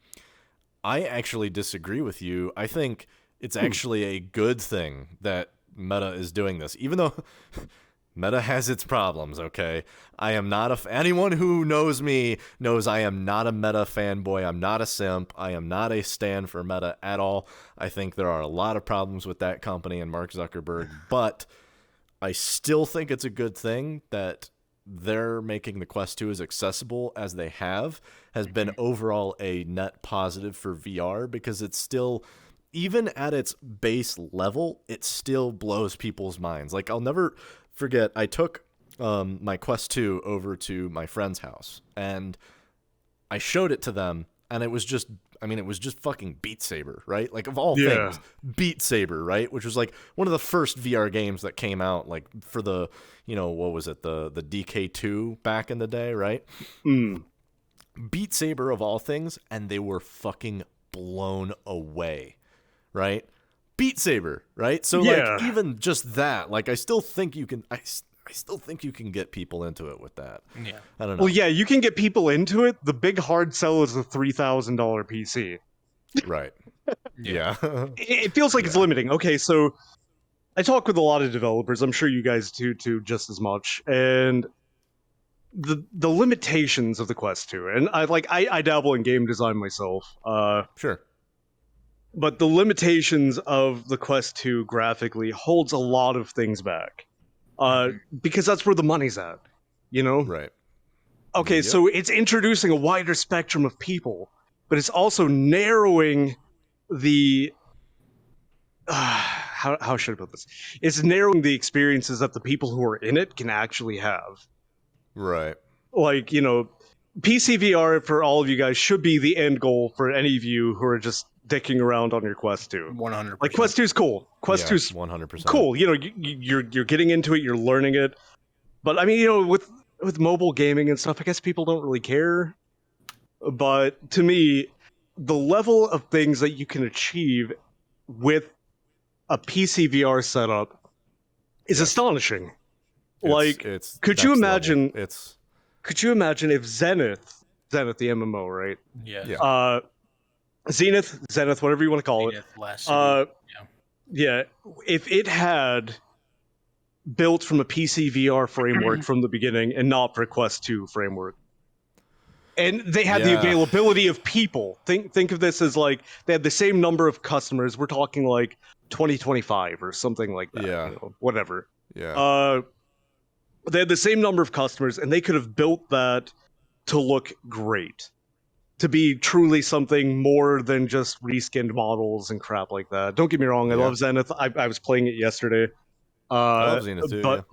I actually disagree with you. I think it's actually a good thing that Meta is doing this, even though Meta has its problems, okay? I am not anyone who knows me knows I am not a Meta fanboy. I'm not a simp. I am not a stan for Meta at all. I think there are a lot of problems with that company and Mark Zuckerberg, but I still think it's a good thing that they're making the Quest 2 as accessible as they has been overall a net positive for VR, because it's still, even at its base level, it still blows people's minds. Like, I'll never forget, I took my Quest 2 over to my friend's house, and I showed it to them, and it was just fucking Beat Saber, right? Like, of all things, Beat Saber, right? Which was like one of the first VR games that came out, like for the, what was it, the DK2 back in the day, right? Beat Saber of all things, and they were fucking blown away, right? Beat Saber, right? So like even just that, like I still think you can get people into it with that. Yeah. I don't know. Well, yeah, you can get people into it. The big hard sell is the $3,000 PC. Right. Yeah. It feels like it's limiting. Okay, so I talk with a lot of developers. I'm sure you guys do too, just as much. And the limitations of the Quest 2, and I dabble in game design myself. Sure. But the limitations of the Quest 2 graphically holds a lot of things back. Because that's where the money's at, you know? Right. Okay, Yep. so it's introducing a wider spectrum of people, but it's also narrowing the... how should I put this? It's narrowing the experiences that the people who are in it can actually have. Right. Like, you know, PC VR for all of you guys should be the end goal for any of you who are just dicking around on your Quest 2. 100%. Like, Quest 2 is cool. Quest 2 is 100%. cool. You know, you're getting into it, you're learning it. But I mean, you know, with mobile gaming and stuff, I guess people don't really care. But to me, the level of things that you can achieve with a PC VR setup is astonishing. It's could you next imagine? level. Could you imagine if Zenith, the MMO, right? Yeah. Zenith, whatever you want to call it. Last Yeah, if it had built from a PC VR framework from the beginning and not for a Quest 2 framework, and they had the availability of people. Think of this as like they had the same number of customers. We're talking like 2025 or something like that. Yeah. You know, whatever. Yeah. They had the same number of customers, and they could have built that to look great. To be truly something more than just reskinned models and crap like that. Don't get me wrong, I love Zenith. I was playing it yesterday. I love Zenith too, but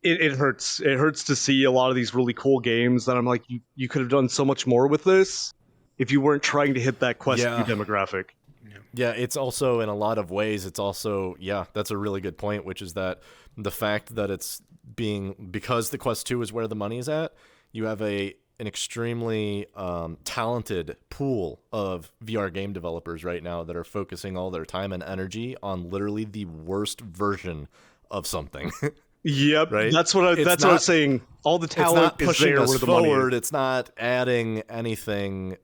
it hurts. It hurts to see a lot of these really cool games that I'm like, you could have done so much more with this if you weren't trying to hit that Quest 2 demographic. Yeah, it's also, in a lot of ways, it's also, that's a really good point, which is that the fact that it's because the Quest 2 is where the money is at, you have an extremely talented pool of VR game developers right now that are focusing all their time and energy on literally the worst version of something. Yep, right? That's what I was saying. All the talent it's not pushing is there us where the forward. money is. It's not adding anything,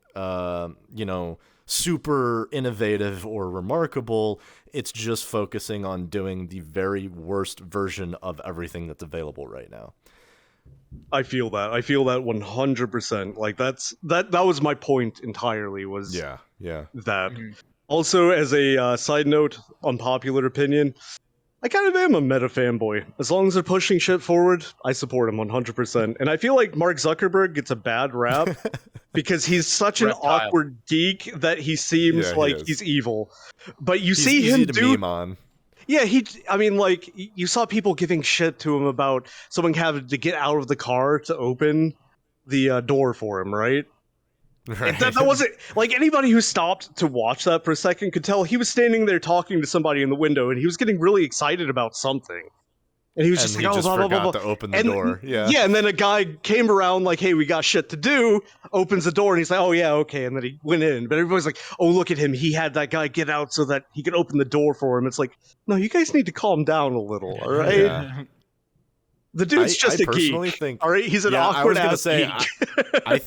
super innovative or remarkable. It's just focusing on doing the very worst version of everything that's available right now. I feel that 100%. Like that was my point entirely. Was that. Mm-hmm. Also, as a side note, unpopular opinion, I kind of am a meta fanboy. As long as they're pushing shit forward, I support them 100%. And I feel like Mark Zuckerberg gets a bad rap because he's such an awkward geek that he seems like he's evil. But he's see him do. Meme on. Yeah, you saw people giving shit to him about someone having to get out of the car to open the door for him, right? Right. That wasn't like anybody who stopped to watch that for a second could tell he was standing there talking to somebody in the window and he was getting really excited about something. And he was just like, he just blah, blah, forgot blah, blah. to open the door. Yeah, and then a guy came around like, hey, we got shit to do, opens the door, and he's like, oh, yeah, okay, and then he went in. But everybody's like, oh, look at him. He had that guy get out so that he could open the door for him. It's like, no, you guys need to calm down a little, all right? Yeah. The dude's just a geek, all right? He's an awkward-ass geek. I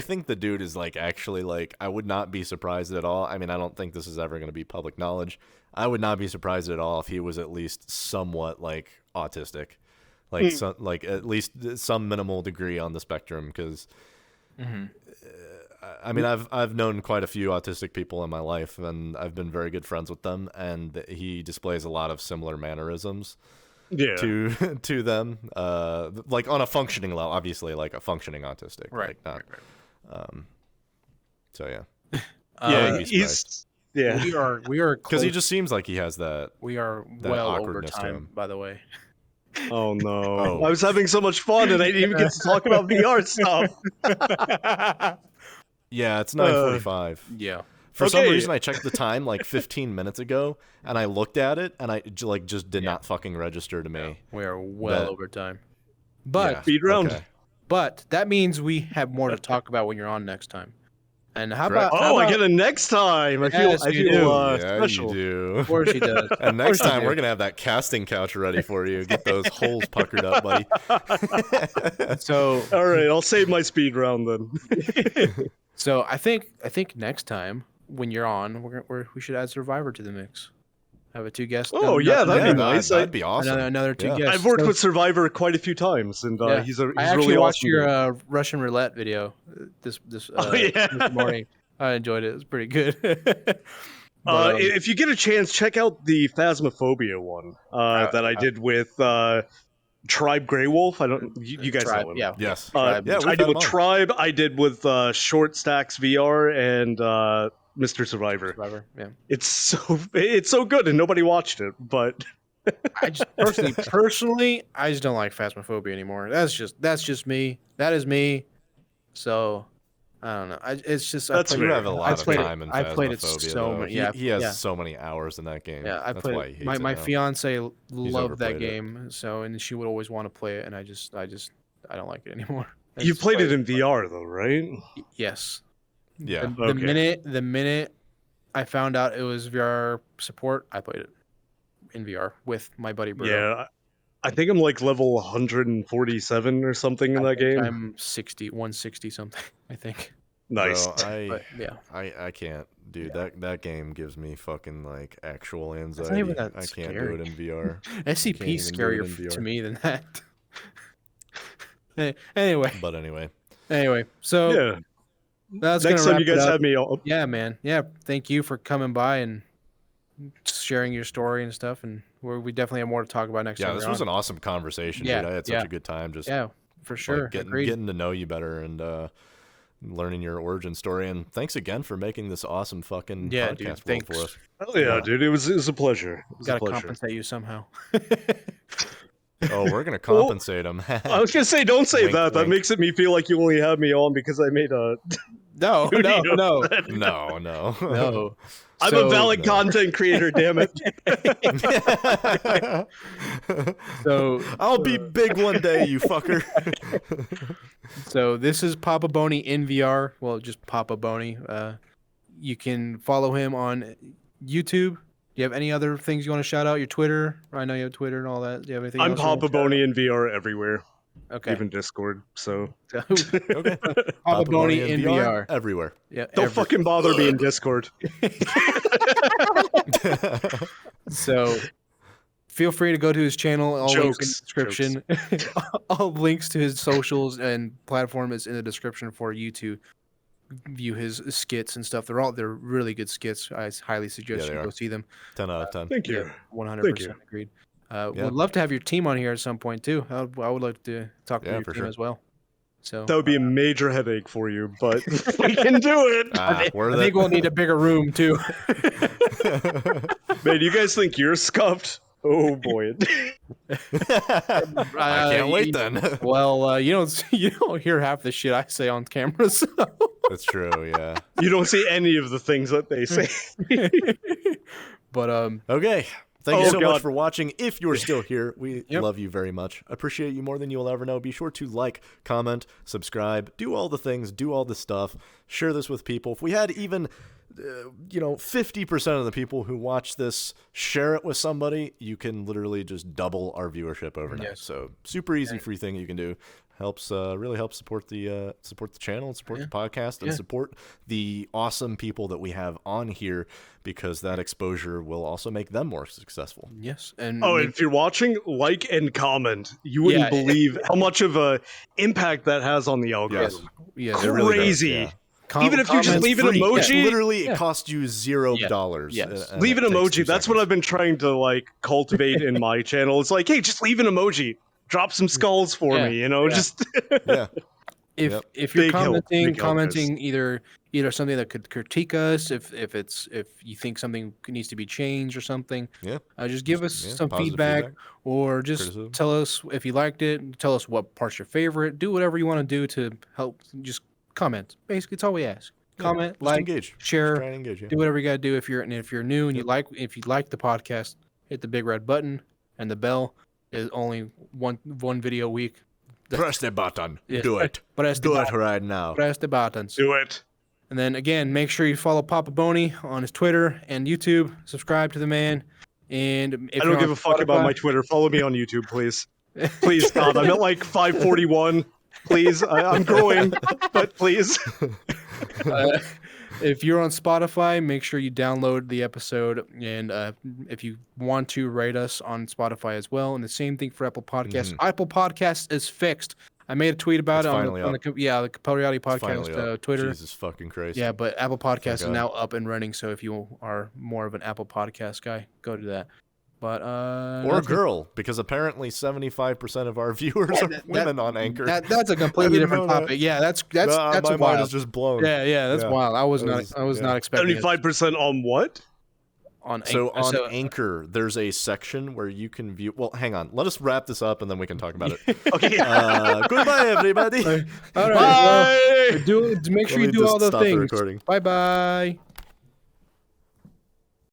think the dude is, like, actually, like, I would not be surprised at all. I mean, I don't think this is ever going to be public knowledge. I would not be surprised at all if he was at least somewhat, like, autistic. Like, like at least some minimal degree on the spectrum, because I mean, I've known quite a few autistic people in my life, and I've been very good friends with them, and he displays a lot of similar mannerisms to them, like on a functioning level, obviously, like a functioning autistic, right? Like not, so we are because he just seems like he has that. We are that well over awkwardness to time, him. by the way. Oh no! I was having so much fun, and I didn't even get to talk about VR stuff. Yeah, it's 9:45. Yeah. For some reason, I checked the time like 15 minutes ago, and I looked at it, and I just did not fucking register to me. We are well over time. But speed round. Okay. But that means we have more to talk about when you're on next time. And how Correct. about? I get a next time. I feel special. You do. Of course he does. And next time we're gonna have that casting couch ready for you. Get those holes puckered up, buddy. So all right, I'll save my speed round then. So I think next time when you're on, we should add Survivor to the mix. Have a 2 guest. Oh, yeah, that'd be nice. That'd be awesome. Another 2 Yeah. guests. I've worked So- with Survivor quite a few times, and Yeah. he's I actually really watched awesome. your Russian roulette video this morning. I enjoyed it. It was pretty good. But, If you get a chance, check out the Phasmophobia one that I did with Tribe Grey Wolf. I don't. You guys Tribe, know him. yeah. Yes. Tribe. Yeah, we've I had did him with on. Tribe. I did with Short Stacks VR and Mr. Survivor. Survivor, yeah. It's so good, and nobody watched it. But I just personally, I just don't like Phasmophobia anymore. That's just me. That is me. So I don't know. It's just That's You fair. have a lot of time in I played it Phasmophobia, so though. many. He- Yeah, he has yeah. so many hours in that game. Yeah, I That's played why he it. hates My it my now. fiance loved that overplayed it. game, so and she would always want to play it, and I don't like it anymore. I you just played play it in VR, though, right? Yes. Yeah. The Okay. minute I found out it was VR support, I played it in VR with my buddy Bruno. Yeah. I think I'm like level 147 or something in I that think game. I'm 160 something. I think. Nice. Bro, But yeah. I can't, dude. That game gives me fucking like actual not anxiety. even that I can't scary. do it in VR. SCP even is do it in scarier VR. to me than that. Anyway, But anyway, so Yeah. that's Next gonna time you wrap it guys up. have me on. Yeah, man. Yeah, thank you for coming by and sharing your story and stuff. And we definitely have more to talk about next yeah, time. this we're was on. an awesome conversation, Yeah, dude. I had such yeah. a good time just Yeah, for sure. like, Agreed. getting to know you better and learning your origin story. And thanks again for making this awesome fucking Yeah, podcast dude, world thanks. for us. Hell yeah, dude. It was a pleasure. It was a Gotta pleasure. compensate you somehow. Oh, we're gonna compensate him. I was gonna say, don't say Wink, that. That wink. makes it me feel like you only had me on because I made a. No, video. no. No. I'm So- a valid No. content creator, damn it. So I'll be big one day, you fucker. So this is Papa Boney in VR. Well, just Papa Boney. You can follow him on YouTube. Do you have any other things you want to shout out? Your Twitter? I know you have Twitter and all that. Do you have anything I'm else? you wanna Papa Boney in VR everywhere, shout out? Okay. even Discord. So Okay. Papa Boney in VR. everywhere. Yeah. don't fucking bother me in Discord. So feel free to go to his channel. All links in the Jokes. description. All links to his socials and platform is in the description for you to view his skits and stuff. They're really good skits. I highly suggest they you are. go see them. 10 out of 10. Thank you. 100% Thank you. agreed. Yeah. Would love to have your team on here at some point too. I would like to talk to Yeah, your for team sure. as well. So That would be a major headache for you, but we can do it. We're I think we'll need a bigger room too. Man, you guys think you're scuffed? Oh boy. I can't wait then. Well, you don't hear half the shit I say on camera. So. That's true, yeah. You don't see any of the things that they say. But Okay. Thank you Oh, so God. much for watching. If you're still here, we Yep. love you very much. Appreciate you more than you'll ever know. Be sure to like, comment, subscribe, do all the things, do all the stuff. Share this with people. If we had even 50% of the people who watch this share it with somebody, you can literally just double our viewership overnight. Yes. So super easy, free thing you can do. Helps really helps support the channel and support the podcast and Yeah. support the awesome people that we have on here, because that exposure will also make them more successful. yes, and Oh, if you're watching, like and comment. You wouldn't Yeah. believe how much of a impact that has on the algorithm. yes, It really does, Crazy. yeah. Even if you just comments leave an free. emoji, Literally, Yeah. it costs you $0. Yes. and leave it an takes emoji. 2 That's what seconds. I've been trying to like cultivate in my channel. It's like, hey, just leave an emoji. Drop some skulls for Yeah. me, just Yeah. If Yep. if you're Big help, commenting big help, commenting either something that could critique us, if you think something needs to be changed or something, Yeah. just give us some positive feedback, or just criticism. tell us if you liked it. Tell us what part's your favorite. Do whatever you want to do to help. Just comment. Basically, it's all we ask. Comment, Just like, engage. share, Try and engage. Yeah. do whatever you gotta do. If you're new and you like the podcast, hit the big red button, and the bell is only one video a week. Press the button. Yes. Do it. Press the Do it button. right now. Press the buttons. do it. And then again, make sure you follow Papa Boney on his Twitter and YouTube. Subscribe to the man. And if I you're don't give on a fuck about Spotify- my Twitter. Follow me on YouTube, please. Please, God. I'm at like 541. Please, I'm growing, but please. If you're on Spotify, make sure you download the episode, and if you want to, rate us on Spotify as well. And the same thing for Apple Podcasts. Apple Podcasts is fixed. I made a tweet about it on the Compel Reality Podcast Twitter. Jesus fucking Christ. Yeah, but Apple Podcast is now up and running. So if you are more of an Apple Podcast guy, go to that. But or a girl, because apparently 75% of our viewers are women on Anchor. That's a completely different topic. Yeah, that's my wild. mind is just blown. Yeah, that's wild. I was not expecting 75% on what? On Anchor, there's a section where you can view. Well, hang on. Let us wrap this up and then we can talk about it. Okay. Goodbye, everybody. All right. Well, make sure you do all the things. Bye Bye.